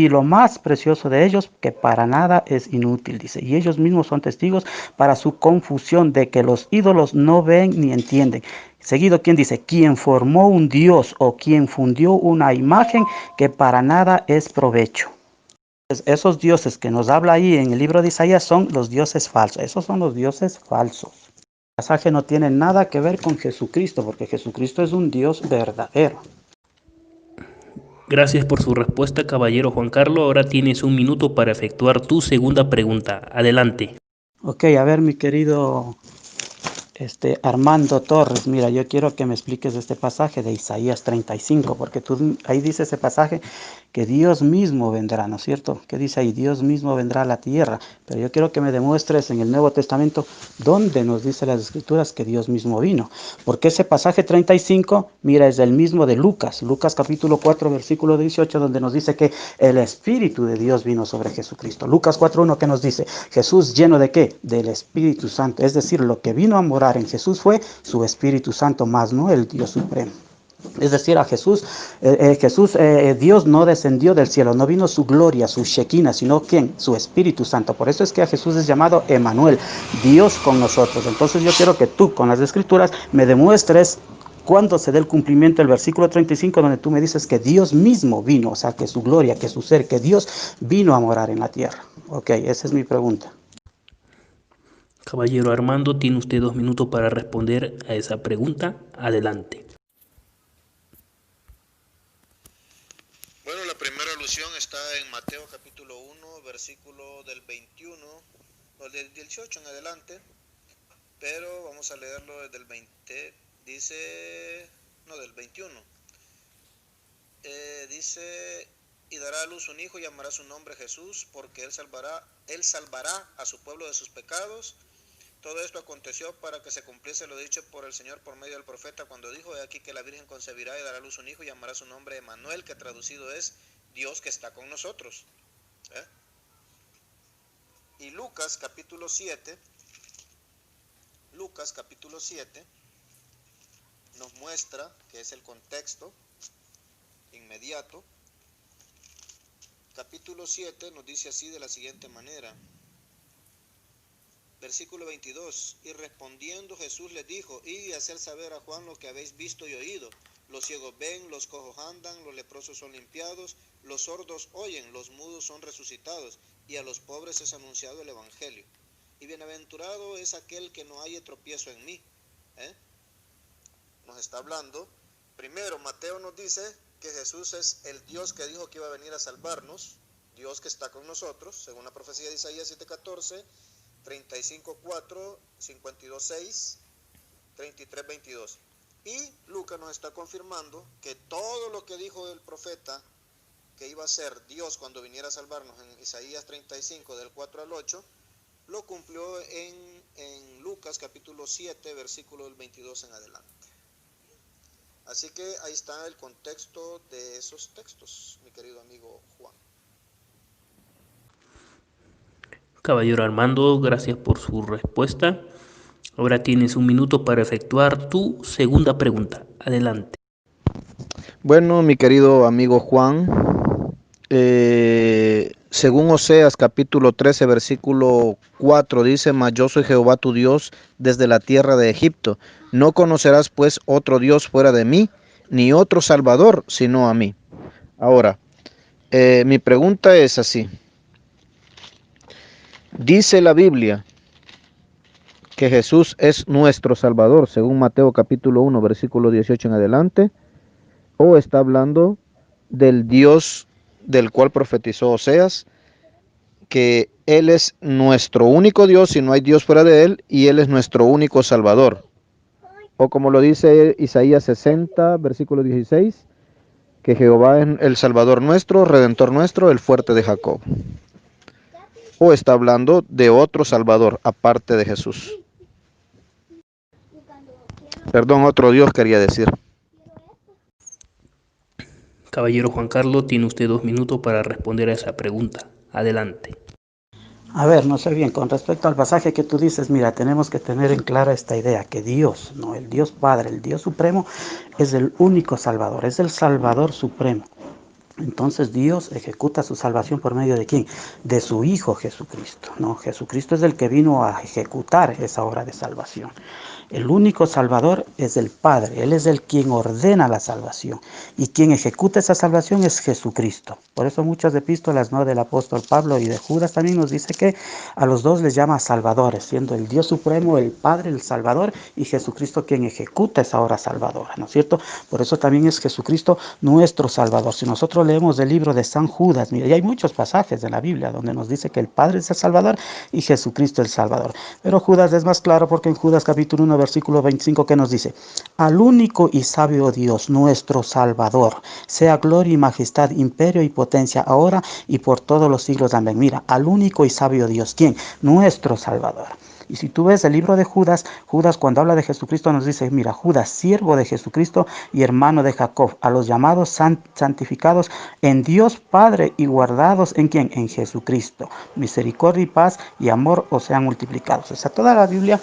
lo más precioso de ellos, que para nada es inútil, dice. Y ellos mismos son testigos para su confusión de que los ídolos no ven ni entienden. Seguido, ¿quién dice? Quien formó un dios o quien fundió una imagen que para nada es provecho. Esos dioses que nos habla ahí en el libro de Isaías son los dioses falsos. Esos son los dioses falsos. El pasaje no tiene nada que ver con Jesucristo, porque Jesucristo es un Dios verdadero. Gracias por su respuesta, caballero Juan Carlos. Ahora tienes un minuto para efectuar tu segunda pregunta. Adelante. Ok, a ver, mi querido Armando Torres, mira, yo quiero que me expliques este pasaje de Isaías 35, porque tú ahí dice ese pasaje que Dios mismo vendrá, ¿no es cierto? Que dice ahí, Dios mismo vendrá a la tierra, pero yo quiero que me demuestres en el Nuevo Testamento dónde nos dice las Escrituras que Dios mismo vino, porque ese pasaje 35, mira, es el mismo de Lucas, Lucas capítulo 4, versículo 18, donde nos dice que el Espíritu de Dios vino sobre Jesucristo. Lucas 4.1 que nos dice, Jesús lleno de ¿qué? Del Espíritu Santo, es decir, lo que vino a morar en Jesús fue su Espíritu Santo, más no el Dios Supremo. Es decir, a Jesús, Dios no descendió del cielo, no vino su gloria, su Shekinah, sino ¿quién? Su Espíritu Santo. Por eso es que a Jesús es llamado Emmanuel, Dios con nosotros. Entonces yo quiero que tú con las Escrituras me demuestres cuándo se dé el cumplimiento del versículo 35, donde tú me dices que Dios mismo vino, o sea, que su gloria, que su ser, que Dios vino a morar en la tierra. Ok, esa es mi pregunta. Caballero Armando, tiene usted 2 minutos para responder a esa pregunta. Adelante. Bueno, la primera alusión está en Mateo capítulo 1, versículo del 21, o del 18 en adelante, pero vamos a leerlo desde el 20, dice, no, del 21. Dice, y dará a luz un hijo y llamará su nombre Jesús, porque él salvará a su pueblo de sus pecados. Todo esto aconteció para que se cumpliese lo dicho por el Señor por medio del profeta cuando dijo, he aquí que la Virgen concebirá y dará a luz un hijo y llamará su nombre Emmanuel, que traducido es Dios que está con nosotros. Y Lucas capítulo 7 nos muestra que es el contexto inmediato. Capítulo 7 nos dice así de la siguiente manera. Versículo 22, y respondiendo Jesús les dijo, id y hacer saber a Juan lo que habéis visto y oído. Los ciegos ven, los cojos andan, los leprosos son limpiados, los sordos oyen, los mudos son resucitados, y a los pobres es anunciado el evangelio. Y bienaventurado es aquel que no haya tropiezo en mí. Nos está hablando, primero Mateo nos dice que Jesús es el Dios que dijo que iba a venir a salvarnos, Dios que está con nosotros, según la profecía de Isaías 7:14, 35:4, 52:6, 33:22. Y Lucas nos está confirmando que todo lo que dijo el profeta que iba a ser Dios cuando viniera a salvarnos en Isaías 35 del 4 al 8, lo cumplió en Lucas capítulo 7 versículo del 22 en adelante. Así que ahí está el contexto de esos textos, mi querido amigo Juan. Caballero Armando, gracias por su respuesta. Ahora tienes un minuto para efectuar tu segunda pregunta. Adelante. Bueno, mi querido amigo Juan, según Oseas capítulo 13 versículo 4 dice, mas yo soy Jehová tu Dios desde la tierra de Egipto. No conocerás pues otro Dios fuera de mí, ni otro Salvador sino a mí. Ahora, mi pregunta es así. Dice la Biblia que Jesús es nuestro Salvador, según Mateo capítulo 1 versículo 18 en adelante, o está hablando del Dios del cual profetizó Oseas, que Él es nuestro único Dios y no hay Dios fuera de Él, y Él es nuestro único Salvador. O como lo dice Isaías 60, versículo 16, que Jehová es el Salvador nuestro, Redentor nuestro, el fuerte de Jacob. O está hablando de otro Salvador, aparte de Jesús. Perdón, otro Dios quería decir. Caballero Juan Carlos, tiene usted 2 minutos para responder a esa pregunta. Adelante. A ver, no sé bien, con respecto al pasaje que tú dices, mira, tenemos que tener en clara esta idea, que Dios, no, el Dios Padre, el Dios Supremo, es el único Salvador, es el Salvador Supremo. Entonces Dios ejecuta su salvación por medio de ¿quién? De su Hijo Jesucristo, ¿no? Jesucristo es el que vino a ejecutar esa obra de salvación. El único Salvador es el Padre. Él es el quien ordena la salvación. Y quien ejecuta esa salvación es Jesucristo. Por eso muchas epístolas, ¿no?, del apóstol Pablo y de Judas también nos dice que a los dos les llama salvadores, siendo el Dios supremo, el Padre, el Salvador, y Jesucristo quien ejecuta esa obra salvadora, ¿no es cierto? Por eso también es Jesucristo nuestro Salvador. Si nosotros leemos el libro de San Judas, mira, y hay muchos pasajes de la Biblia donde nos dice que el Padre es el Salvador y Jesucristo el Salvador. Pero Judas es más claro porque en Judas capítulo 1, versículo 25, que nos dice: al único y sabio Dios, nuestro Salvador, sea gloria y majestad, imperio y potencia, ahora y por todos los siglos. Amén. Mira, al único y sabio Dios, ¿quién? Nuestro Salvador. Y si tú ves el libro de Judas, Judas cuando habla de Jesucristo nos dice: mira, Judas, siervo de Jesucristo y hermano de Jacob, a los llamados santificados en Dios Padre y guardados en ¿quién? En Jesucristo. Misericordia y paz y amor os sean multiplicados. O sea, toda la Biblia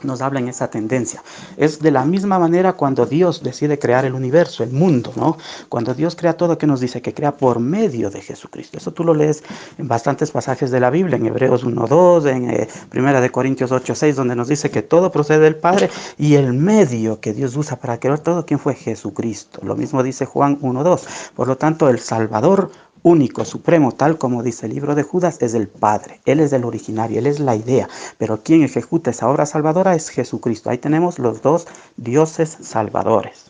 nos habla en esa tendencia. Es de la misma manera cuando Dios decide crear el universo, el mundo, ¿no? Cuando Dios crea todo, ¿qué nos dice? Que crea por medio de Jesucristo. Eso tú lo lees en bastantes pasajes de la Biblia, en Hebreos 1:2, en Primera de Corintios 8:6, donde nos dice que todo procede del Padre y el medio que Dios usa para crear todo, ¿quién fue? Jesucristo. Lo mismo dice Juan 1:2. Por lo tanto, el Salvador único, supremo, tal como dice el libro de Judas, es el Padre. Él es el originario, Él es la idea. Pero quien ejecuta esa obra salvadora es Jesucristo. Ahí tenemos los dos dioses salvadores.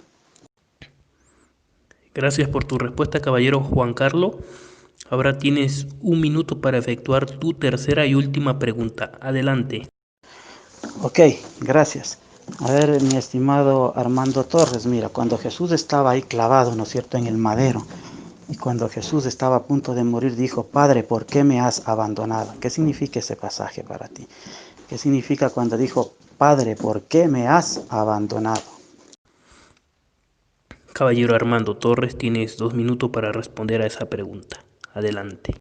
Gracias por tu respuesta, caballero Juan Carlos. Ahora tienes un minuto para efectuar tu tercera y última pregunta. Adelante. Ok, gracias. A ver, mi estimado Armando Torres, mira, cuando Jesús estaba ahí clavado, ¿no es cierto?, en el madero, y cuando Jesús estaba a punto de morir, dijo: Padre, ¿por qué me has abandonado? ¿Qué significa ese pasaje para ti? ¿Qué significa cuando dijo: Padre, ¿por qué me has abandonado? Caballero Armando Torres, tienes 2 minutos para responder a esa pregunta. Adelante.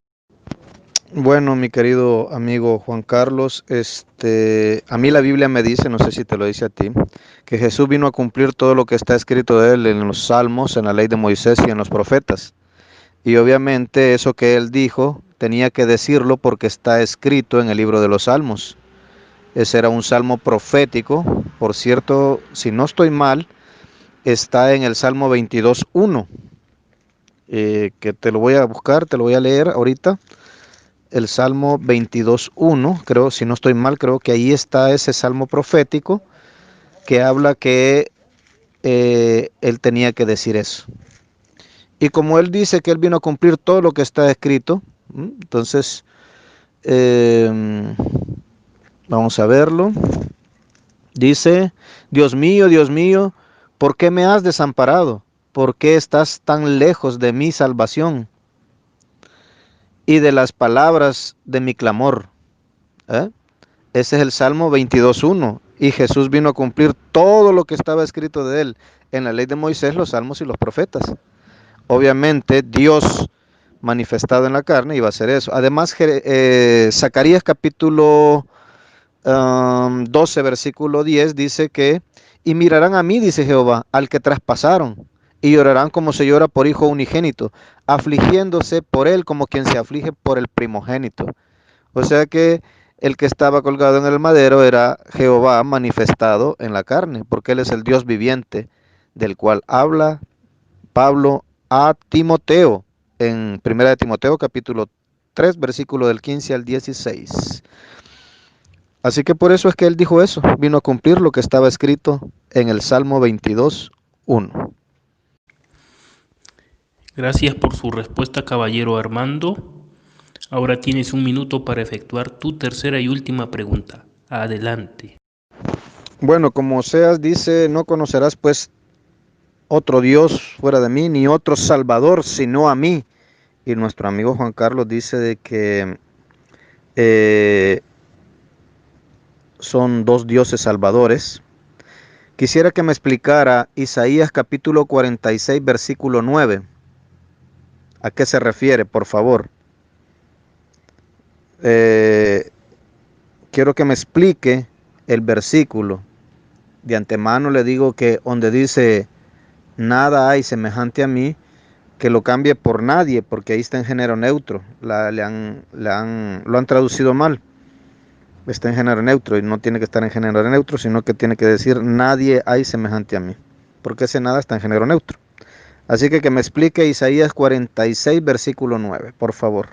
Bueno, mi querido amigo Juan Carlos, a mí la Biblia me dice, no sé si te lo dice a ti, que Jesús vino a cumplir todo lo que está escrito de él en los Salmos, en la ley de Moisés y en los profetas. Y obviamente eso que él dijo tenía que decirlo porque está escrito en el libro de los Salmos. Ese era un salmo profético. Por cierto, si no estoy mal, está en el Salmo 22:1, que te lo voy a buscar, te lo voy a leer ahorita. El Salmo 22:1, creo, si no estoy mal, creo que ahí está ese salmo profético que habla que él tenía que decir eso. Y como él dice que él vino a cumplir todo lo que está escrito, entonces vamos a verlo. Dice: Dios mío, ¿por qué me has desamparado? ¿Por qué estás tan lejos de mi salvación y de las palabras de mi clamor? Ese es el Salmo 22:1. Y Jesús vino a cumplir todo lo que estaba escrito de él en la ley de Moisés, los salmos y los profetas. Obviamente Dios manifestado en la carne iba a hacer eso. Además, Zacarías capítulo 12, versículo 10 dice que: y mirarán a mí, dice Jehová, al que traspasaron, y llorarán como se llora por hijo unigénito, afligiéndose por él como quien se aflige por el primogénito. O sea que el que estaba colgado en el madero era Jehová manifestado en la carne, porque él es el Dios viviente del cual habla Pablo a Timoteo en 1 Timoteo capítulo 3, versículo del 15 al 16. Así que por eso es que él dijo eso, vino a cumplir lo que estaba escrito en el Salmo 22:1. Gracias por su respuesta, caballero Armando. Ahora tienes un minuto para efectuar tu tercera y última pregunta. Adelante. Bueno, como Oseas dice: no conocerás pues otro Dios fuera de mí, ni otro Salvador sino a mí. Y nuestro amigo Juan Carlos dice de que son dos dioses salvadores. Quisiera que me explicara Isaías capítulo 46, versículo 9. ¿A qué se refiere, por favor? Quiero que me explique el versículo. De antemano le digo que donde dice: nada hay semejante a mí, que lo cambie por nadie, porque ahí está en género neutro. Lo han traducido mal. está en género neutro y no tiene que estar en género neutro, sino que tiene que decir nadie hay semejante a mí, porque ese nada está en género neutro. Así que me explique Isaías 46, versículo 9, por favor.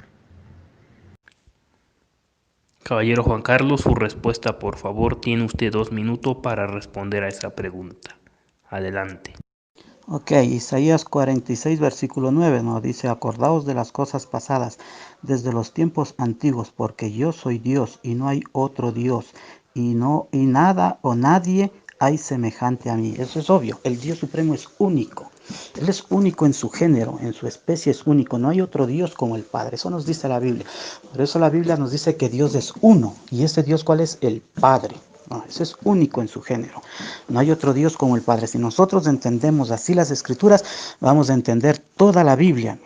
Caballero Juan Carlos, su respuesta, por favor. Tiene usted 2 minutos para responder a esa pregunta. Adelante. Ok, Isaías 46, versículo 9 nos dice, acordaos de las cosas pasadas desde los tiempos antiguos, porque yo soy Dios y no hay otro Dios, y nada o nadie hay semejante a mí. Eso es obvio, el Dios supremo es único. Él es único en su género, en su especie es único. No hay otro Dios como el Padre. Eso nos dice la Biblia. Por eso la Biblia nos dice que Dios es uno. ¿Y ese Dios cuál es? El Padre. No, ese es único en su género. No hay otro Dios como el Padre. Si nosotros entendemos así las Escrituras, vamos a entender toda la Biblia.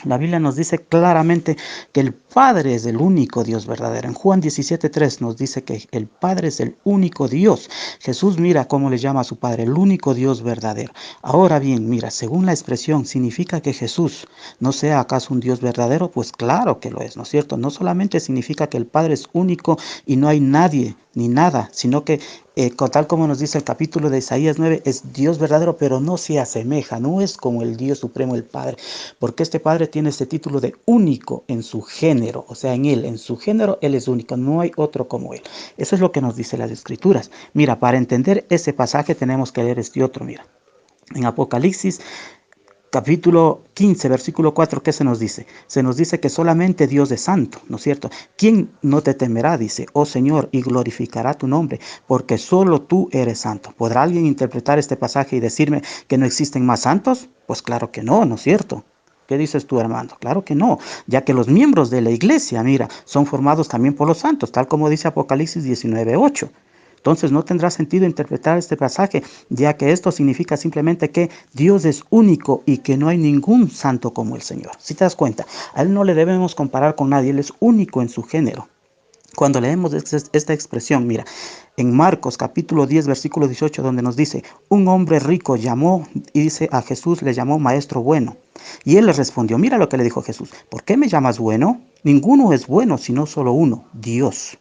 La Biblia nos dice claramente que el Padre es el único Dios verdadero. En Juan 17:3 nos dice que el Padre es el único Dios. Jesús mira cómo le llama a su Padre, el único Dios verdadero. Ahora bien, mira, según la expresión, ¿significa que Jesús no sea acaso un Dios verdadero? Pues claro que lo es, ¿no es cierto? No solamente significa que el Padre es único y no hay nadie ni nada, sino que tal como nos dice el capítulo de Isaías 9, es Dios verdadero, pero no se asemeja, no es como el Dios supremo, el Padre, porque este Padre tiene este título de único en su género, o sea, en su género, Él es único, no hay otro como Él. Eso es lo que nos dice las Escrituras. Mira, para entender ese pasaje tenemos que leer este otro, mira. En Apocalipsis capítulo 15, versículo 4, ¿qué se nos dice? Se nos dice que solamente Dios es santo, ¿no es cierto? ¿Quién no te temerá? Dice, oh Señor, y glorificará tu nombre, porque solo tú eres santo. ¿Podrá alguien interpretar este pasaje y decirme que no existen más santos? Pues claro que no, ¿no es cierto? ¿Qué dices tú, hermano? Claro que no, ya que los miembros de la iglesia, mira, son formados también por los santos, tal como dice Apocalipsis 19:8. Entonces no tendrá sentido interpretar este pasaje, ya que esto significa simplemente que Dios es único y que no hay ningún santo como el Señor. Si te das cuenta, a Él no le debemos comparar con nadie, Él es único en su género. Cuando leemos esta expresión, mira, en Marcos capítulo 10, versículo 18, donde nos dice, un hombre rico llamó y dice a Jesús, le llamó maestro bueno. Y él le respondió, mira lo que le dijo Jesús, ¿por qué me llamas bueno? Ninguno es bueno, sino solo uno, Dios.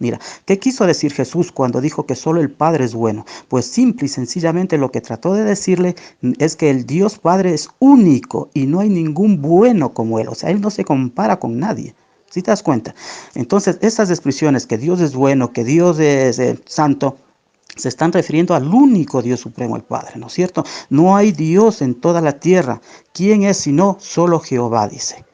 Mira, ¿qué quiso decir Jesús cuando dijo que solo el Padre es bueno? Pues simple y sencillamente lo que trató de decirle es que el Dios Padre es único y no hay ningún bueno como Él. O sea, Él no se compara con nadie. ¿Sí te das cuenta? Entonces, esas expresiones que Dios es bueno, que Dios es santo, se están refiriendo al único Dios supremo, el Padre, ¿no es cierto? No hay Dios en toda la tierra. ¿Quién es sino solo Jehová? Dice.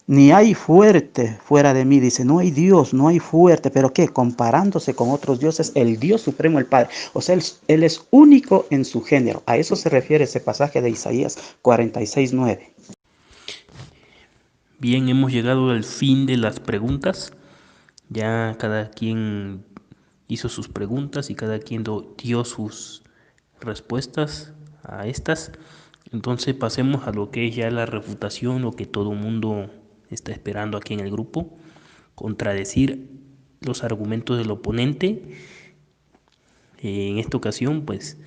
Ni hay fuerte fuera de mí, dice, no hay Dios, no hay fuerte, pero ¿qué? Comparándose con otros dioses, el Dios supremo, el Padre. O sea, él es único en su género. A eso se refiere ese pasaje de Isaías 46:9. Bien, hemos llegado al fin de las preguntas. Ya cada quien hizo sus preguntas y cada quien dio sus respuestas a estas. Entonces pasemos a lo que es ya la refutación, lo que todo mundo está esperando aquí en el grupo, contradecir los argumentos del oponente. En esta ocasión, pues,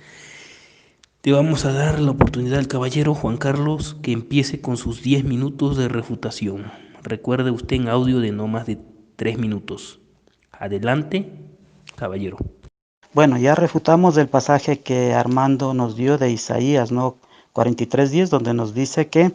te vamos a dar la oportunidad al caballero Juan Carlos que empiece con sus 10 minutos de refutación. Recuerde usted en audio de no más de 3 minutos. Adelante, caballero. Bueno, ya refutamos el pasaje que Armando nos dio de Isaías, ¿no? 43:10, donde nos dice que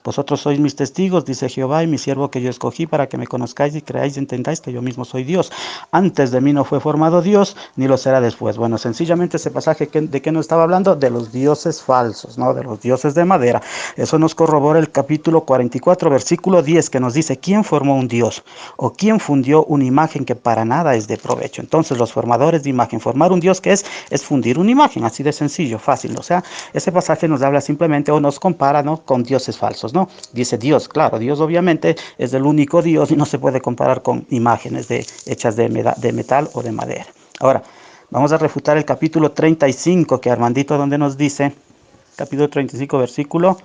vosotros sois mis testigos, dice Jehová, y mi siervo que yo escogí para que me conozcáis y creáis y entendáis que yo mismo soy Dios. Antes de mí no fue formado Dios, ni lo será después. Bueno, sencillamente ese pasaje, ¿de qué nos estaba hablando? De los dioses falsos, ¿no? De los dioses de madera. Eso nos corrobora el capítulo 44, versículo 10, que nos dice, ¿quién formó un Dios? ¿O quién fundió una imagen que para nada es de provecho? Entonces, los formadores de imagen, formar un Dios, ¿qué es? Es fundir una imagen, así de sencillo, fácil. O sea, ese pasaje nos habla simplemente o nos compara, ¿no? Con dioses falsos, ¿no? Dice Dios, claro, Dios obviamente es el único Dios y no se puede comparar con imágenes hechas de metal o de madera. Ahora, vamos a refutar el capítulo 35 que Armandito donde nos dice, capítulo 35, versículo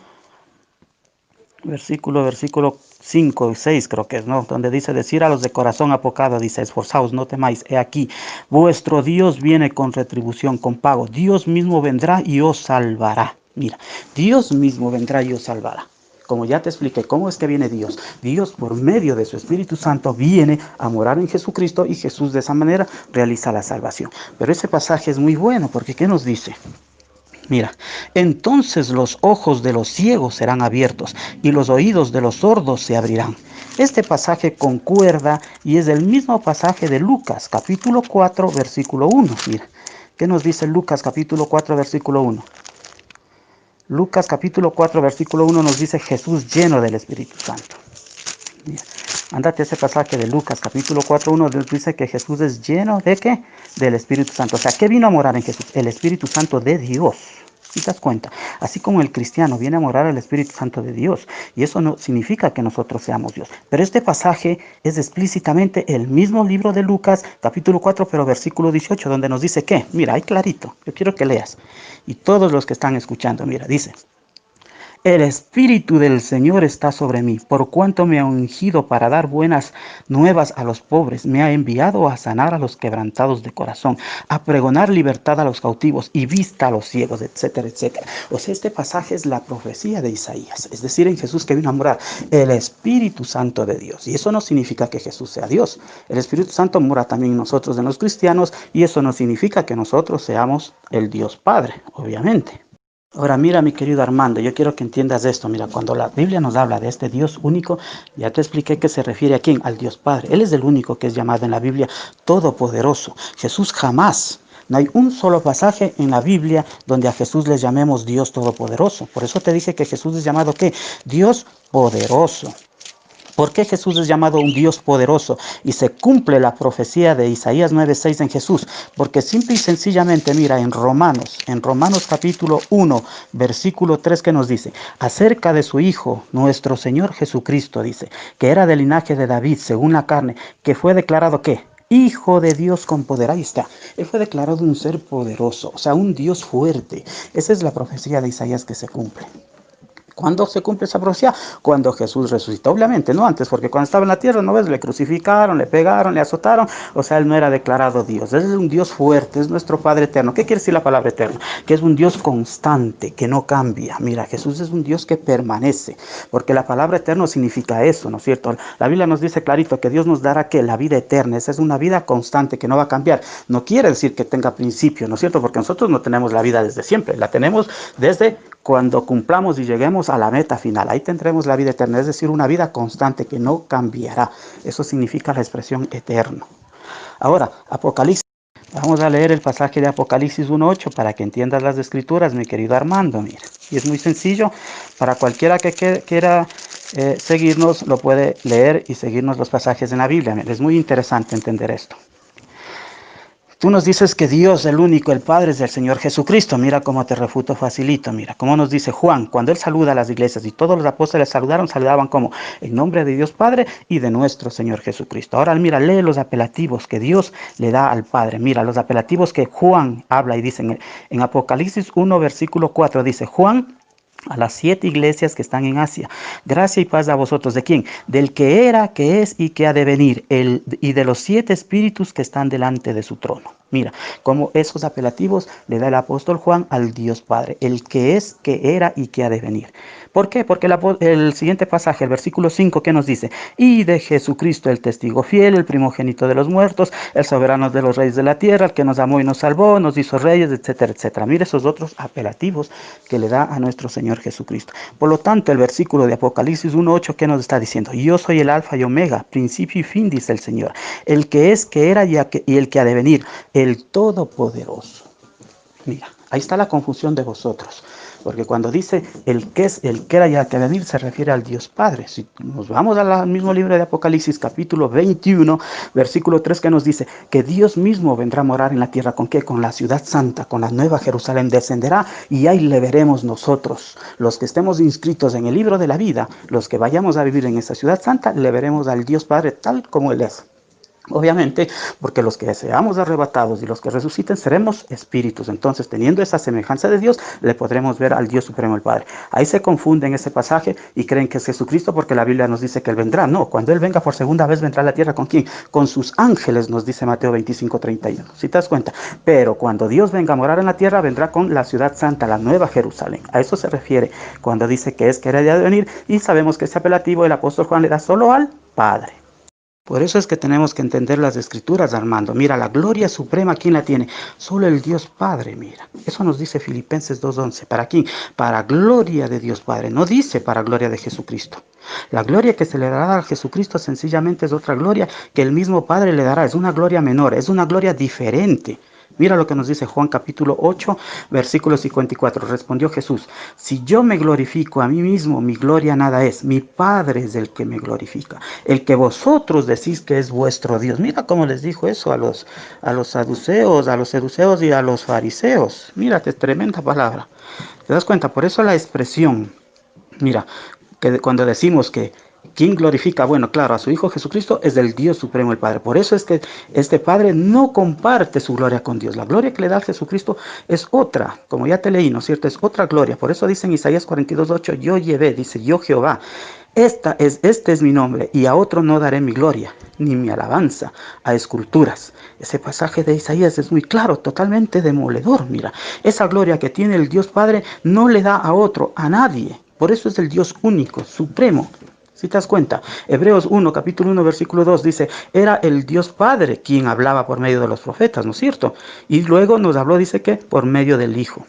5 y 6 creo que es, ¿no? Donde dice, decir a los de corazón apocado, dice, esforzaos, no temáis, he aquí, vuestro Dios viene con retribución, con pago, Dios mismo vendrá y os salvará. Mira, Dios mismo vendrá y os salvará. Como ya te expliqué, ¿cómo es que viene Dios? Dios, por medio de su Espíritu Santo, viene a morar en Jesucristo y Jesús de esa manera realiza la salvación. Pero ese pasaje es muy bueno porque ¿qué nos dice? Mira, entonces los ojos de los ciegos serán abiertos y los oídos de los sordos se abrirán. Este pasaje concuerda y es el mismo pasaje de Lucas, capítulo 4, versículo 1. Mira, ¿qué nos dice Lucas, capítulo 4, versículo 1? Lucas, capítulo 4, versículo 1 nos dice Jesús lleno del Espíritu Santo. Mira, ándate a ese pasaje de Lucas, capítulo 4, 1, nos dice que Jesús es lleno ¿de qué? Del Espíritu Santo. O sea, ¿qué vino a morar en Jesús? El Espíritu Santo de Dios. ¿Sí te das cuenta? Así como el cristiano viene a morar el Espíritu Santo de Dios. Y eso no significa que nosotros seamos Dios. Pero este pasaje es explícitamente el mismo libro de Lucas, capítulo 4, pero versículo 18, donde nos dice que, mira, ahí clarito, yo quiero que leas. Y todos los que están escuchando, mira, dice: el Espíritu del Señor está sobre mí, por cuanto me ha ungido para dar buenas nuevas a los pobres, me ha enviado a sanar a los quebrantados de corazón, a pregonar libertad a los cautivos y vista a los ciegos, etcétera, etcétera. O sea, este pasaje es la profecía de Isaías, es decir, en Jesús que vino a morar el Espíritu Santo de Dios. Y eso no significa que Jesús sea Dios. El Espíritu Santo mora también en nosotros, en los cristianos, y eso no significa que nosotros seamos el Dios Padre, obviamente. Ahora mira, mi querido Armando, yo quiero que entiendas esto. Mira, cuando la Biblia nos habla de este Dios único, ya te expliqué que se refiere a quién, al Dios Padre. Él es el único que es llamado en la Biblia Todopoderoso. Jesús jamás, no hay un solo pasaje en la Biblia donde a Jesús le llamemos Dios Todopoderoso. Por eso te dije que Jesús es llamado ¿qué? Dios Poderoso. ¿Por qué Jesús es llamado un Dios poderoso? Y se cumple la profecía de Isaías 9:6 en Jesús. Porque simple y sencillamente, mira, en Romanos capítulo 1, versículo 3, que nos dice, acerca de su Hijo, nuestro Señor Jesucristo, dice, que era del linaje de David, según la carne, que fue declarado, ¿qué? Hijo de Dios con poder. Ahí está. Él fue declarado un ser poderoso, o sea, un Dios fuerte. Esa es la profecía de Isaías que se cumple. ¿Cuándo se cumple esa profecía? Cuando Jesús resucitó, obviamente, no antes, porque cuando estaba en la tierra, ¿no ves? Le crucificaron, le pegaron, le azotaron, o sea, él no era declarado Dios. Él es un Dios fuerte, es nuestro Padre eterno. ¿Qué quiere decir la palabra eterno? Que es un Dios constante, que no cambia. Mira, Jesús es un Dios que permanece, porque la palabra eterno significa eso, ¿no es cierto? La Biblia nos dice clarito que Dios nos dará, ¿qué? La vida eterna. Esa es una vida constante, que no va a cambiar. No quiere decir que tenga principio, ¿no es cierto? Porque nosotros no tenemos la vida desde siempre, la tenemos desde cuando cumplamos y lleguemos a la meta final. Ahí tendremos la vida eterna, es decir, una vida constante que no cambiará. Eso significa la expresión eterno. Ahora, Apocalipsis. Vamos a leer el pasaje de Apocalipsis 1:8 para que entiendas las escrituras, mi querido Armando. Mira, y es muy sencillo. Para cualquiera que quiera seguirnos, lo puede leer y seguirnos los pasajes en la Biblia. Mira, es muy interesante entender esto. Tú nos dices que Dios, el único, el Padre, es el Señor Jesucristo. Mira cómo te refuto facilito. Mira cómo nos dice Juan, cuando él saluda a las iglesias y todos los apóstoles saludaban como en nombre de Dios Padre y de nuestro Señor Jesucristo. Ahora mira, lee los apelativos que Dios le da al Padre. Mira, los apelativos que Juan habla y dice en Apocalipsis 1, versículo 4, dice Juan, a las 7 iglesias que están en Asia. Gracia y paz a vosotros. ¿De quién? Del que era, que es y que ha de venir. Y de los 7 espíritus que están delante de su trono. Mira, como esos apelativos le da el apóstol Juan al Dios Padre. El que es, que era y que ha de venir. ¿Por qué? Porque el siguiente pasaje, el versículo 5, ¿qué nos dice? Y de Jesucristo el testigo fiel, el primogénito de los muertos, el soberano de los reyes de la tierra, el que nos amó y nos salvó, nos hizo reyes, etcétera, etcétera. Mira esos otros apelativos que le da a nuestro Señor Jesucristo. Por lo tanto, el versículo de Apocalipsis 1:8, ¿qué nos está diciendo? Yo soy el alfa y omega, principio y fin, dice el Señor. El que es, que era y el que ha de venir, el todopoderoso. Mira, ahí está la confusión de vosotros. Porque cuando dice el que es, el que era y el que ha de venir, se refiere al Dios Padre. Si nos vamos al mismo libro de Apocalipsis, capítulo 21, versículo 3, que nos dice que Dios mismo vendrá a morar en la tierra. ¿Con qué? Con la ciudad santa, con la nueva Jerusalén. Descenderá y ahí le veremos nosotros. Los que estemos inscritos en el libro de la vida, los que vayamos a vivir en esa ciudad santa, le veremos al Dios Padre tal como Él es. Obviamente, porque los que seamos arrebatados y los que resuciten seremos espíritus. Entonces, teniendo esa semejanza de Dios, le podremos ver al Dios Supremo, el Padre. Ahí se confunden ese pasaje y creen que es Jesucristo porque la Biblia nos dice que Él vendrá. No, cuando Él venga por segunda vez, vendrá a la tierra ¿con quién? Con sus ángeles, nos dice Mateo 25:31. ¿Sí te das cuenta? Pero cuando Dios venga a morar en la tierra, vendrá con la ciudad santa, la nueva Jerusalén. A eso se refiere cuando dice que es que era de venir, y sabemos que ese apelativo el apóstol Juan le da solo al Padre. Por eso es que tenemos que entender las escrituras, Armando. Mira, la gloria suprema, ¿quién la tiene? Solo el Dios Padre, mira. Eso nos dice Filipenses 2:11. ¿Para quién? Para gloria de Dios Padre. No dice para gloria de Jesucristo. La gloria que se le dará a Jesucristo sencillamente es otra gloria que el mismo Padre le dará. Es una gloria menor, es una gloria diferente. Mira lo que nos dice Juan capítulo 8, versículo 54. Respondió Jesús: si yo me glorifico a mí mismo, mi gloria nada es. Mi Padre es el que me glorifica, el que vosotros decís que es vuestro Dios. Mira cómo les dijo eso a los saduceos, a los seduceos y a los fariseos. Mira qué tremenda palabra. ¿Te das cuenta? Por eso la expresión, mira, que cuando decimos que ¿quién glorifica? Bueno, claro, a su Hijo Jesucristo es del Dios Supremo, el Padre. Por eso es que este Padre no comparte su gloria con Dios. La gloria que le da a Jesucristo es otra, como ya te leí, ¿no es cierto? Es otra gloria. Por eso dice en Isaías 42:8, yo llevé, dice, yo Jehová. Este es mi nombre, y a otro no daré mi gloria, ni mi alabanza a esculturas. Ese pasaje de Isaías es muy claro, totalmente demoledor. Mira, esa gloria que tiene el Dios Padre no le da a otro, a nadie. Por eso es el Dios único, supremo. Si te das cuenta, Hebreos 1, capítulo 1, versículo 2 dice, era el Dios Padre quien hablaba por medio de los profetas, ¿no es cierto? Y luego nos habló, dice que por medio del Hijo.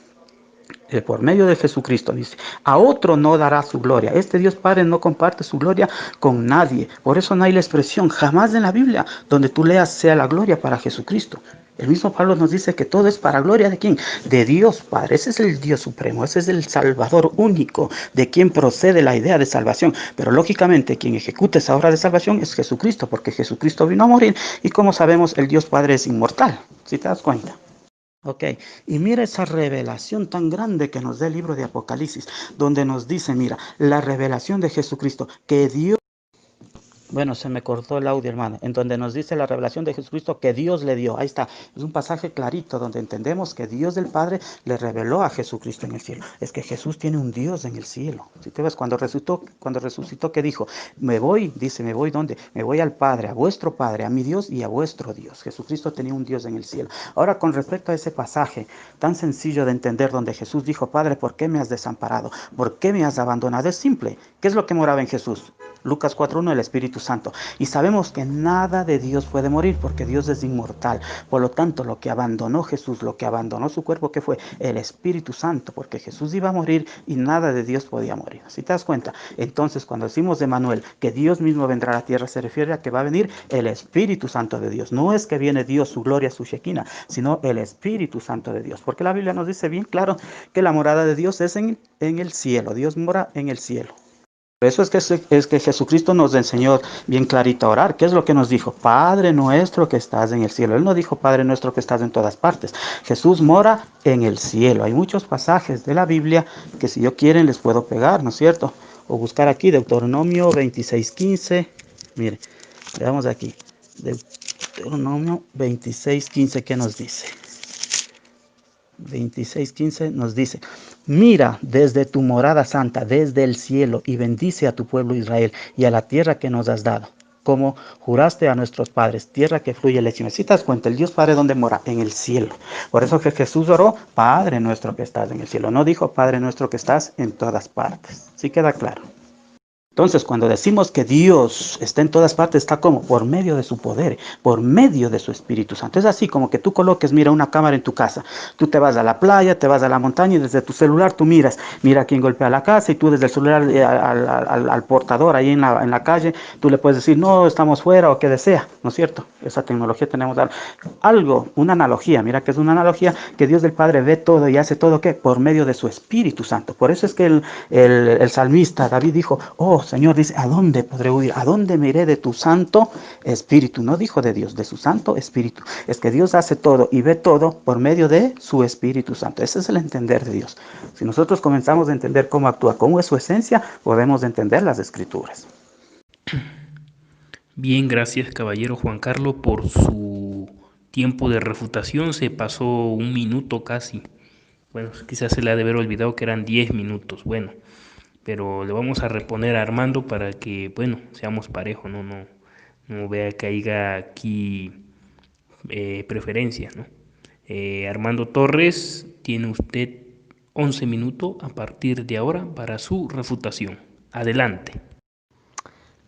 Por medio de Jesucristo, dice, a otro no dará su gloria. Este Dios Padre no comparte su gloria con nadie. Por eso no hay la expresión jamás en la Biblia donde tú leas sea la gloria para Jesucristo. El mismo Pablo nos dice que todo es para gloria de ¿quién? De Dios Padre. Ese es el Dios supremo, ese es el Salvador único, de quien procede la idea de salvación. Pero lógicamente quien ejecuta esa obra de salvación es Jesucristo, porque Jesucristo vino a morir y como sabemos el Dios Padre es inmortal. ¿Sí te das cuenta? Ok, y mira esa revelación tan grande que nos da el libro de Apocalipsis, donde nos dice, mira, la revelación de Jesucristo, que Dios... Bueno, se me cortó el audio, hermano, en donde nos dice la revelación de Jesucristo que Dios le dio. Ahí está, es un pasaje clarito donde entendemos que Dios del Padre le reveló a Jesucristo en el cielo. Es que Jesús tiene un Dios en el cielo. Si te ves, cuando resucitó, ¿qué dijo? Me voy, dice, ¿me voy dónde? Me voy al Padre, a vuestro Padre, a mi Dios y a vuestro Dios. Jesucristo tenía un Dios en el cielo. Ahora, con respecto a ese pasaje tan sencillo de entender, donde Jesús dijo, Padre, ¿por qué me has desamparado? ¿Por qué me has abandonado? Es simple. ¿Qué es lo que moraba en Jesús? Lucas 4:1, el Espíritu Santo. Y sabemos que nada de Dios puede morir porque Dios es inmortal. Por lo tanto, lo que abandonó Jesús, lo que abandonó su cuerpo, ¿qué fue? El Espíritu Santo, porque Jesús iba a morir y nada de Dios podía morir. ¿Sí te das cuenta? Entonces, cuando decimos de Manuel que Dios mismo vendrá a la tierra, se refiere a que va a venir el Espíritu Santo de Dios. No es que viene Dios, su gloria, su Shekinah, sino el Espíritu Santo de Dios. Porque la Biblia nos dice bien claro que la morada de Dios es en el cielo. Dios mora en el cielo. Por eso es que Jesucristo nos enseñó bien clarito a orar. ¿Qué es lo que nos dijo? Padre nuestro que estás en el cielo. Él no dijo Padre nuestro que estás en todas partes. Jesús mora en el cielo. Hay muchos pasajes de la Biblia que si yo quieren les puedo pegar, ¿no es cierto? O buscar aquí Deuteronomio 26:15. Mire, veamos aquí. Deuteronomio 26:15, ¿qué nos dice? 26:15 nos dice, mira desde tu morada santa, desde el cielo, y bendice a tu pueblo Israel y a la tierra que nos has dado, como juraste a nuestros padres, tierra que fluye leche y miel. Si te das cuenta, el Dios Padre, ¿dónde mora? En el cielo. Por eso que Jesús oró, Padre nuestro que estás en el cielo. No dijo Padre nuestro que estás en todas partes. ¿Sí queda claro? Entonces, cuando decimos que Dios está en todas partes, está como por medio de su poder, por medio de su Espíritu Santo. Es así como que tú coloques, mira, una cámara en tu casa. Tú te vas a la playa, te vas a la montaña y desde tu celular tú miras, mira quién golpea la casa y tú desde el celular al portador ahí en la calle, tú le puedes decir, no, estamos fuera o que desea, ¿no es cierto? Esa tecnología tenemos algo, una analogía, mira que es una analogía que Dios del Padre ve todo y hace todo, ¿qué? Por medio de su Espíritu Santo. Por eso es que el salmista David dijo, oh, Señor, dice, ¿a dónde podré huir? ¿A dónde me iré de tu Santo Espíritu? No dijo de Dios, de su Santo Espíritu. Es que Dios hace todo y ve todo por medio de su Espíritu Santo. Ese es el entender de Dios. Si nosotros comenzamos a entender cómo actúa, cómo es su esencia, podemos entender las Escrituras. Bien, gracias, caballero Juan Carlos, por su tiempo de refutación. Se pasó un minuto casi. Bueno, quizás se le ha de haber olvidado que eran 10 minutos. Bueno, pero le vamos a reponer a Armando para que, bueno, seamos parejos, no vea que haya aquí preferencias, ¿no? Armando Torres, tiene usted 11 minutos a partir de ahora para su refutación. Adelante.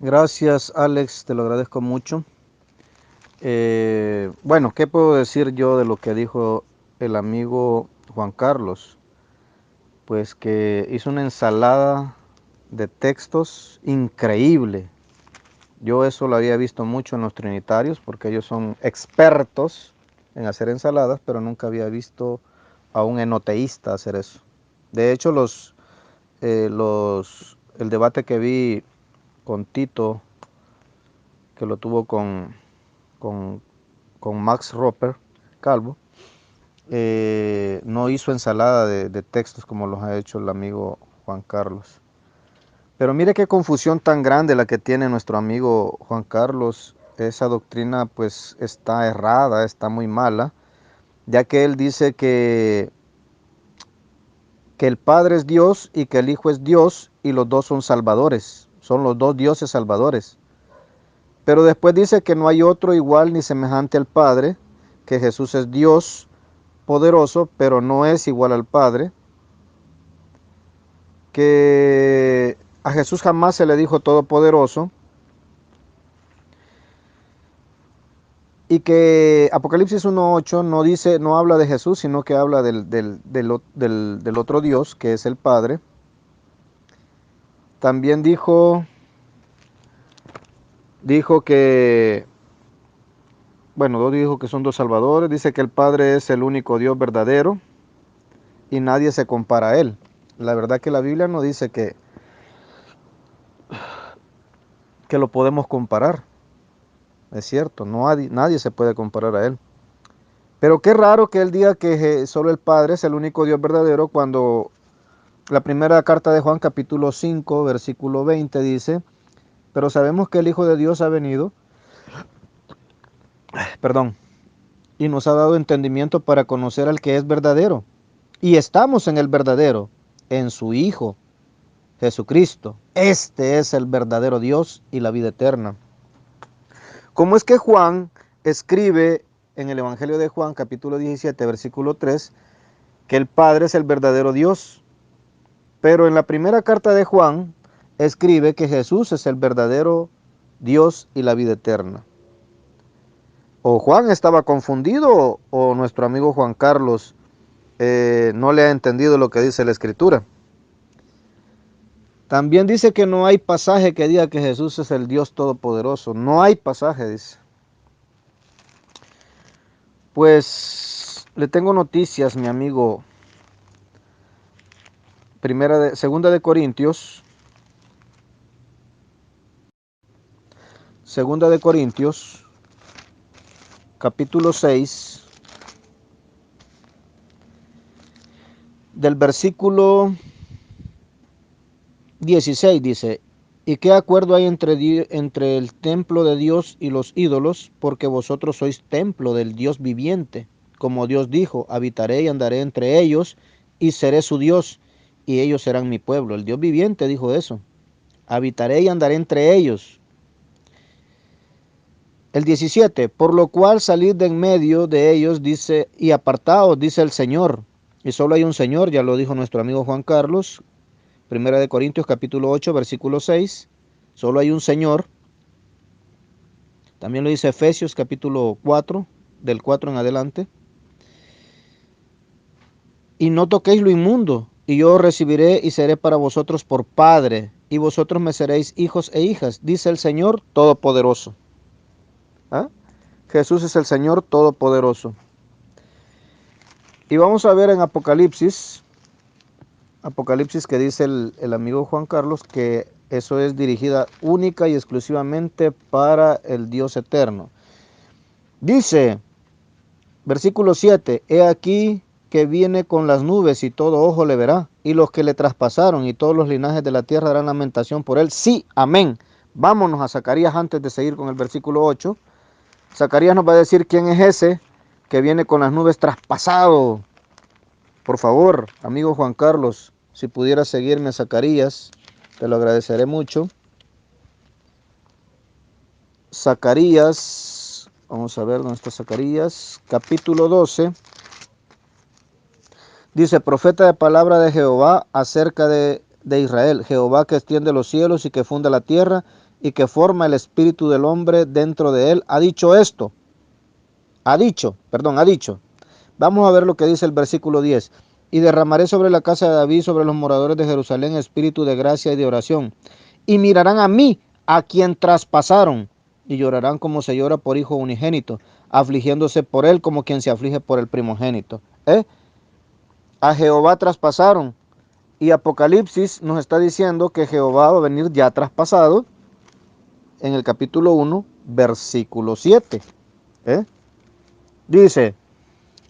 Gracias, Alex, te lo agradezco mucho. Bueno, ¿qué puedo decir yo de lo que dijo el amigo Juan Carlos? Pues que hizo una ensalada de textos increíble. Yo eso lo había visto mucho en los trinitarios porque ellos son expertos en hacer ensaladas, pero nunca había visto a un enoteísta hacer eso. De hecho, el debate que vi con Tito, que lo tuvo con Max Roper, Calvo, no hizo ensalada de textos como los ha hecho el amigo Juan Carlos. Pero mire qué confusión tan grande la que tiene nuestro amigo Juan Carlos. Esa doctrina pues está errada, está muy mala, ya que él dice que el Padre es Dios y que el Hijo es Dios y los dos son salvadores, son los dos dioses salvadores. Pero después dice que no hay otro igual ni semejante al Padre, que Jesús es Dios poderoso, pero no es igual al Padre, que a Jesús jamás se le dijo todopoderoso, y que Apocalipsis 1.8 no dice, no habla de Jesús, sino que habla del otro Dios, que es el Padre. También dijo que, bueno, dijo que son dos salvadores, dice que el Padre es el único Dios verdadero y nadie se compara a Él. La verdad que la Biblia no dice que lo podemos comparar. Es cierto, nadie se puede comparar a Él. Pero qué raro que Él diga que solo el Padre es el único Dios verdadero cuando la primera carta de Juan capítulo 5 versículo 20 dice, pero sabemos que el Hijo de Dios ha venido, y nos ha dado entendimiento para conocer al que es verdadero. Y estamos en el verdadero, en su Hijo, Jesucristo. Este es el verdadero Dios y la vida eterna. ¿Cómo es que Juan escribe en el Evangelio de Juan, capítulo 17, versículo 3, que el Padre es el verdadero Dios? Pero en la primera carta de Juan escribe que Jesús es el verdadero Dios y la vida eterna. O Juan estaba confundido o nuestro amigo Juan Carlos no le ha entendido lo que dice la Escritura. También dice que no hay pasaje que diga que Jesús es el Dios Todopoderoso. No hay pasaje, dice. Pues le tengo noticias, mi amigo. Segunda de Corintios, capítulo 6, del versículo 16 dice, ¿y qué acuerdo hay entre el templo de Dios y los ídolos? Porque vosotros sois templo del Dios viviente. Como Dios dijo, habitaré y andaré entre ellos y seré su Dios y ellos serán mi pueblo. El Dios viviente dijo eso. Habitaré y andaré entre ellos. El 17, por lo cual salid de en medio de ellos, dice, y apartaos, dice el Señor. Y solo hay un Señor, ya lo dijo nuestro amigo Juan Carlos. Primera de Corintios capítulo 8, versículo 6. Solo hay un Señor. También lo dice Efesios capítulo 4, del 4 en adelante. Y no toquéis lo inmundo, y yo os recibiré y seré para vosotros por Padre, y vosotros me seréis hijos e hijas, dice el Señor Todopoderoso. ¿Ah? Jesús es el Señor Todopoderoso. Y vamos a ver en Apocalipsis que dice el amigo Juan Carlos que eso es dirigida única y exclusivamente para el Dios eterno. Dice, versículo 7, he aquí que viene con las nubes y todo ojo le verá, y los que le traspasaron y todos los linajes de la tierra harán lamentación por él. Sí, amén. Vámonos a Zacarías antes de seguir con el versículo 8. Zacarías nos va a decir quién es ese que viene con las nubes traspasado. Por favor, amigo Juan Carlos, si pudieras seguirme a Zacarías, te lo agradeceré mucho. Zacarías, vamos a ver dónde está Zacarías, capítulo 12. Dice, profeta de palabra de Jehová acerca de Israel, Jehová que extiende los cielos y que funda la tierra y que forma el espíritu del hombre dentro de él, ha dicho esto. Ha dicho. Vamos a ver lo que dice el versículo 10. Y derramaré sobre la casa de David, sobre los moradores de Jerusalén, espíritu de gracia y de oración. Y mirarán a mí, a quien traspasaron, y llorarán como se llora por hijo unigénito, afligiéndose por él como quien se aflige por el primogénito. A Jehová traspasaron. Y Apocalipsis nos está diciendo que Jehová va a venir ya traspasado en el capítulo 1, versículo 7. Dice,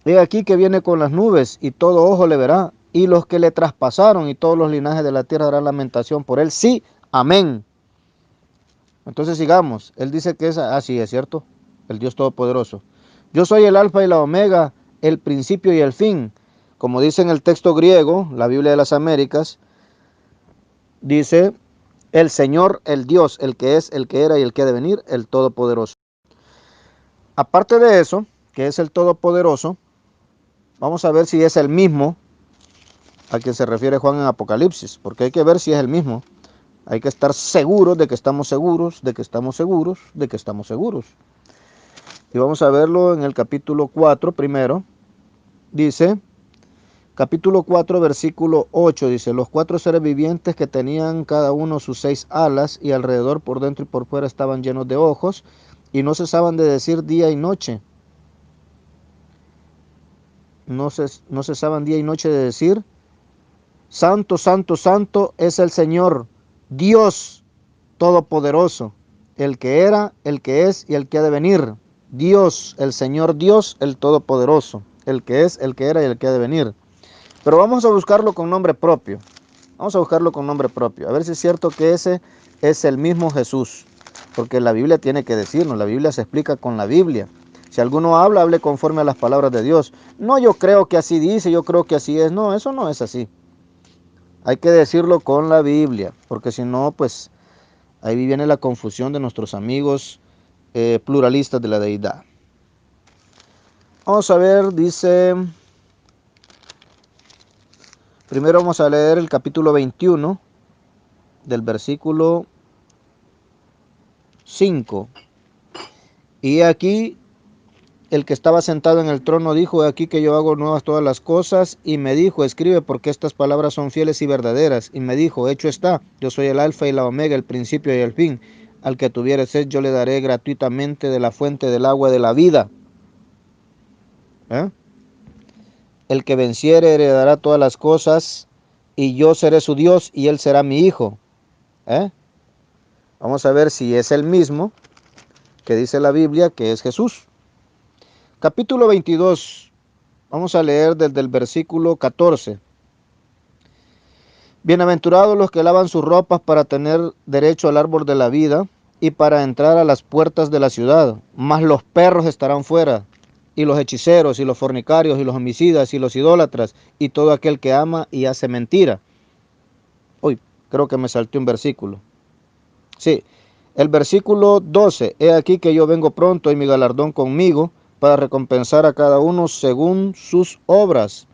he aquí que viene con las nubes y todo ojo le verá, y los que le traspasaron y todos los linajes de la tierra harán lamentación por él. Sí, amén. Entonces sigamos. Él dice que es así, es cierto, el Dios Todopoderoso. Yo soy el alfa y la omega, el principio y el fin. Como dice en el texto griego, la Biblia de las Américas, dice el Señor, el Dios, el que es, el que era y el que ha de venir, el Todopoderoso. Aparte de eso, que es el Todopoderoso, vamos a ver si es el mismo a quien se refiere Juan en Apocalipsis, porque hay que ver si es el mismo. Hay que estar seguros de que estamos seguros, de que estamos seguros, de que estamos seguros. Y vamos a verlo en el capítulo 4 primero. Dice, capítulo 4, versículo 8, dice, los 4 seres vivientes que tenían cada uno sus 6 alas y alrededor por dentro y por fuera estaban llenos de ojos y no cesaban de decir día y noche. No cesaban día y noche de decir, santo, santo, santo es el Señor, Dios Todopoderoso, el que era, el que es y el que ha de venir. Dios, el Señor Dios, el Todopoderoso, el que es, el que era y el que ha de venir. Pero vamos a buscarlo con nombre propio. Vamos a buscarlo con nombre propio. A ver si es cierto que ese es el mismo Jesús. Porque la Biblia tiene que decirnos. La Biblia se explica con la Biblia. Si alguno habla, hable conforme a las palabras de Dios. No, yo creo que así dice, yo creo que así es. No, eso no es así. Hay que decirlo con la Biblia. Porque si no, pues ahí viene la confusión de nuestros amigos pluralistas de la deidad. Vamos a ver, dice... Primero vamos a leer el capítulo 21 del versículo 5. Y aquí el que estaba sentado en el trono dijo, he aquí que yo hago nuevas todas las cosas, y me dijo, escribe porque estas palabras son fieles y verdaderas. Y me dijo, hecho está, yo soy el alfa y la omega, el principio y el fin. Al que tuviere sed yo le daré gratuitamente de la fuente del agua de la vida. El que venciere heredará todas las cosas, y yo seré su Dios, y él será mi hijo. Vamos a ver si es el mismo que dice la Biblia que es Jesús. Capítulo 22, vamos a leer desde el versículo 14. Bienaventurados los que lavan sus ropas para tener derecho al árbol de la vida y para entrar a las puertas de la ciudad, mas los perros estarán fuera, y los hechiceros, y los fornicarios, y los homicidas, y los idólatras, y todo aquel que ama y hace mentira. Uy, creo que me salté un versículo. Sí, el versículo 12, he aquí que yo vengo pronto y mi galardón conmigo para recompensar a cada uno según sus obras.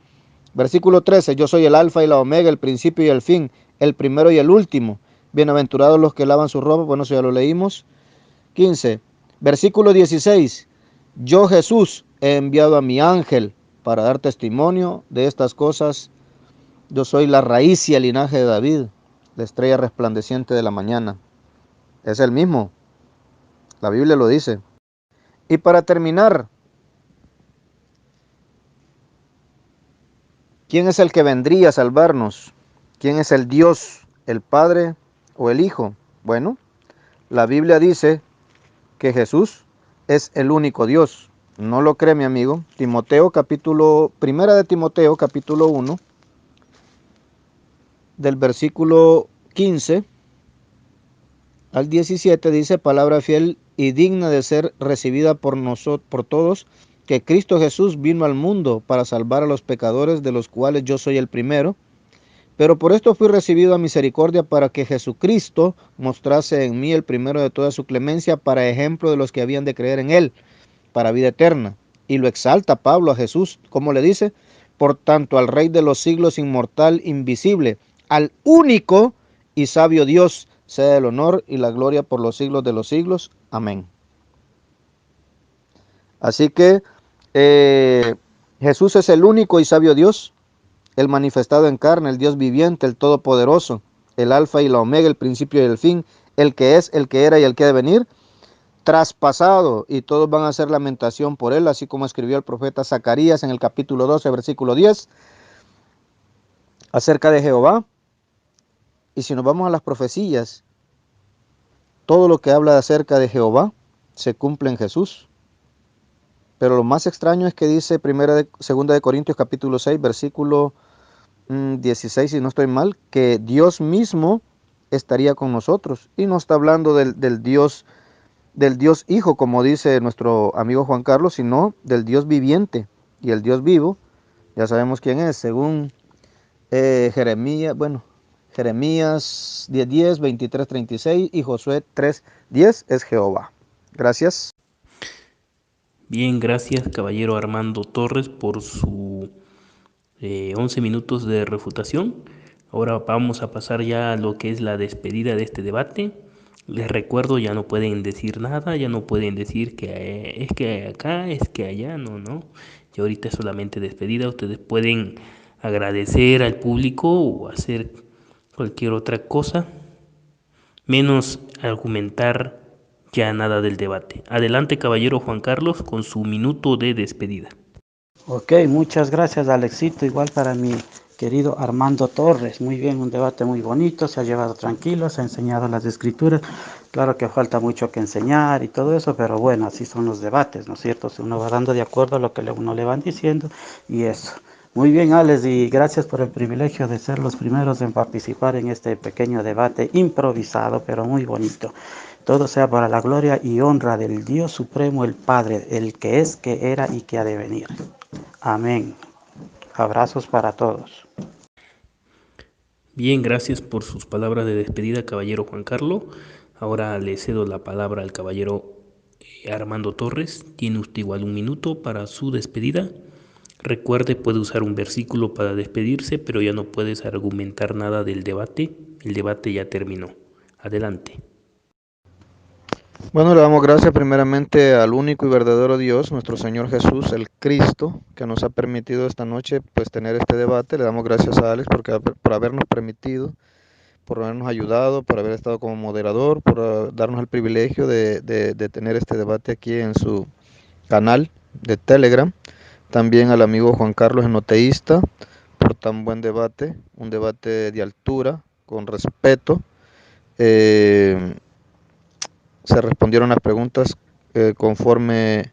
Versículo 13, yo soy el alfa y la omega, el principio y el fin, el primero y el último. Bienaventurados los que lavan su ropa, bueno, eso ya lo leímos. 15, versículo 16, yo Jesús he enviado a mi ángel para dar testimonio de estas cosas. Yo soy la raíz y el linaje de David, la estrella resplandeciente de la mañana. Es el mismo. La Biblia lo dice. Y para terminar, ¿quién es el que vendría a salvarnos? ¿Quién es el Dios, el Padre o el Hijo? Bueno, la Biblia dice que Jesús es el único Dios. ¿No lo cree, mi amigo? Primera de Timoteo, capítulo 1, del versículo 15 al 17 dice, palabra fiel y digna de ser recibida por nosotros, por todos, que Cristo Jesús vino al mundo para salvar a los pecadores, de los cuales yo soy el primero. Pero por esto fui recibido a misericordia, para que Jesucristo mostrase en mí el primero de toda su clemencia, para ejemplo de los que habían de creer en él, para vida eterna. Y lo exalta Pablo a Jesús, como le dice, por tanto al Rey de los siglos, inmortal, invisible, al único y sabio Dios, sea el honor y la gloria por los siglos de los siglos. Amén. Así que Jesús es el único y sabio Dios, el manifestado en carne, el Dios viviente, el todopoderoso, el alfa y la omega, el principio y el fin, el que es, el que era y el que ha de venir, traspasado, y todos van a hacer lamentación por él, así como escribió el profeta Zacarías en el capítulo 12, versículo 10, acerca de Jehová. Y si nos vamos a las profecías, todo lo que habla acerca de Jehová se cumple en Jesús. Pero lo más extraño es que dice segunda de Corintios capítulo 6, versículo 16, si no estoy mal, que Dios mismo estaría con nosotros. Y no está hablando del Dios Hijo, como dice nuestro amigo Juan Carlos, sino del Dios viviente. Y el Dios vivo, ya sabemos quién es, según Jeremías 10:10, 23:36 y Josué 3:10 es Jehová. Gracias. Bien, gracias caballero Armando Torres por su 11 minutos de refutación. Ahora vamos a pasar ya a lo que es la despedida de este debate. Les recuerdo, ya no pueden decir nada, ya no pueden decir que es que acá, es que allá, no. Y ahorita es solamente despedida. Ustedes pueden agradecer al público o hacer cualquier otra cosa, menos argumentar ya nada del debate. Adelante, caballero Juan Carlos, con su minuto de despedida. Ok, muchas gracias Alexito, igual para mi querido Armando Torres. Muy bien, un debate muy bonito, se ha llevado tranquilo, se ha enseñado las escrituras. Claro que falta mucho que enseñar y todo eso, pero bueno, así son los debates, ¿no es cierto? Si uno va dando de acuerdo a lo que uno le van diciendo y eso. Muy bien, Alex, y gracias por el privilegio de ser los primeros en participar en este pequeño debate improvisado, pero muy bonito. Todo sea para la gloria y honra del Dios Supremo, el Padre, el que es, que era y que ha de venir. Amén. Abrazos para todos. Bien, gracias por sus palabras de despedida, caballero Juan Carlos. Ahora le cedo la palabra al caballero Armando Torres. Tiene usted igual un minuto para su despedida. Recuerde, puede usar un versículo para despedirse, pero ya no puedes argumentar nada del debate. El debate ya terminó. Adelante. Bueno, le damos gracias primeramente al único y verdadero Dios, nuestro Señor Jesús, el Cristo, que nos ha permitido esta noche pues tener este debate. Le damos gracias a Alex por habernos permitido, por habernos ayudado, por haber estado como moderador, por darnos el privilegio de tener este debate aquí en su canal de Telegram. También al amigo Juan Carlos Enoteísta por tan buen debate, un debate de altura, con respeto. Se respondieron las preguntas conforme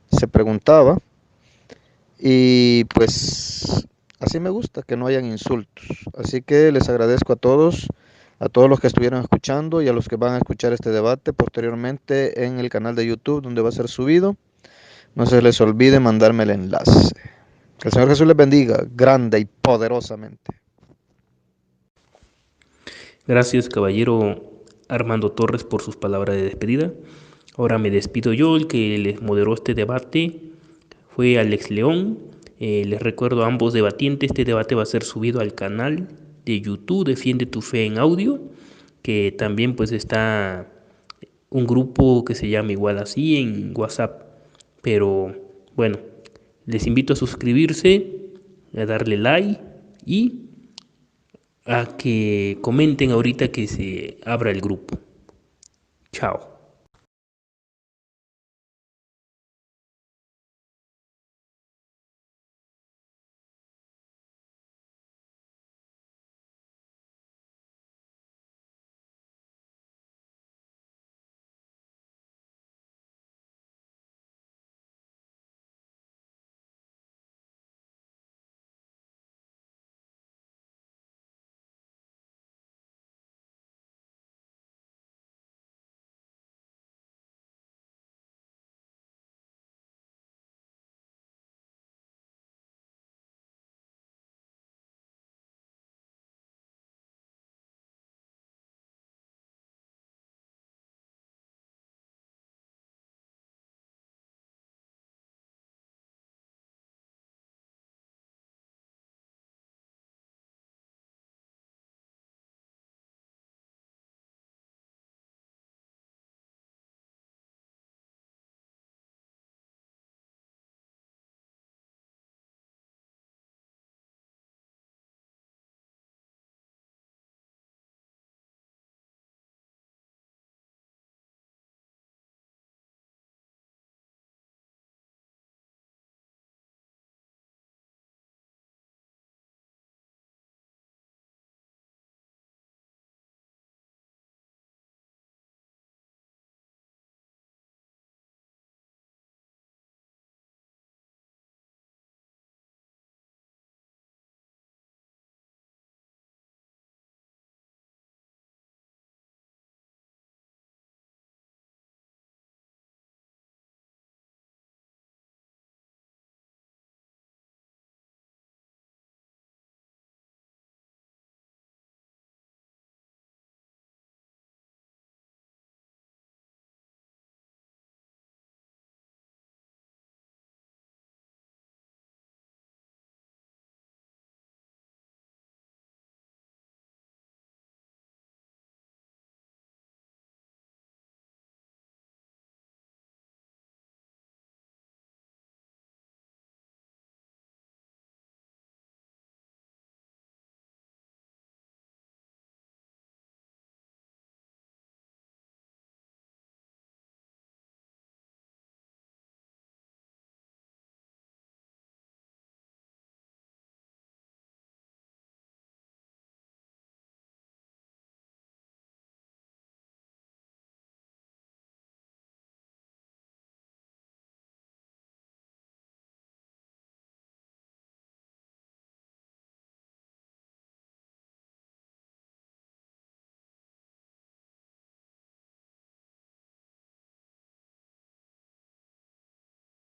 se preguntaba, y pues así me gusta, que no hayan insultos. Así que les agradezco a todos los que estuvieron escuchando y a los que van a escuchar este debate posteriormente en el canal de YouTube donde va a ser subido. No se les olvide mandarme el enlace. Que el Señor Jesús les bendiga grande y poderosamente. Gracias, caballero Armando Torres, por sus palabras de despedida. Ahora me despido yo. El que les moderó este debate fue Alex León. Les recuerdo a ambos debatientes, este debate va a ser subido al canal de YouTube Defiende tu Fe en Audio, que también pues está un grupo que se llama igual así en WhatsApp. Pero bueno, les invito a suscribirse, a darle like y a que comenten ahorita que se abra el grupo. Chao.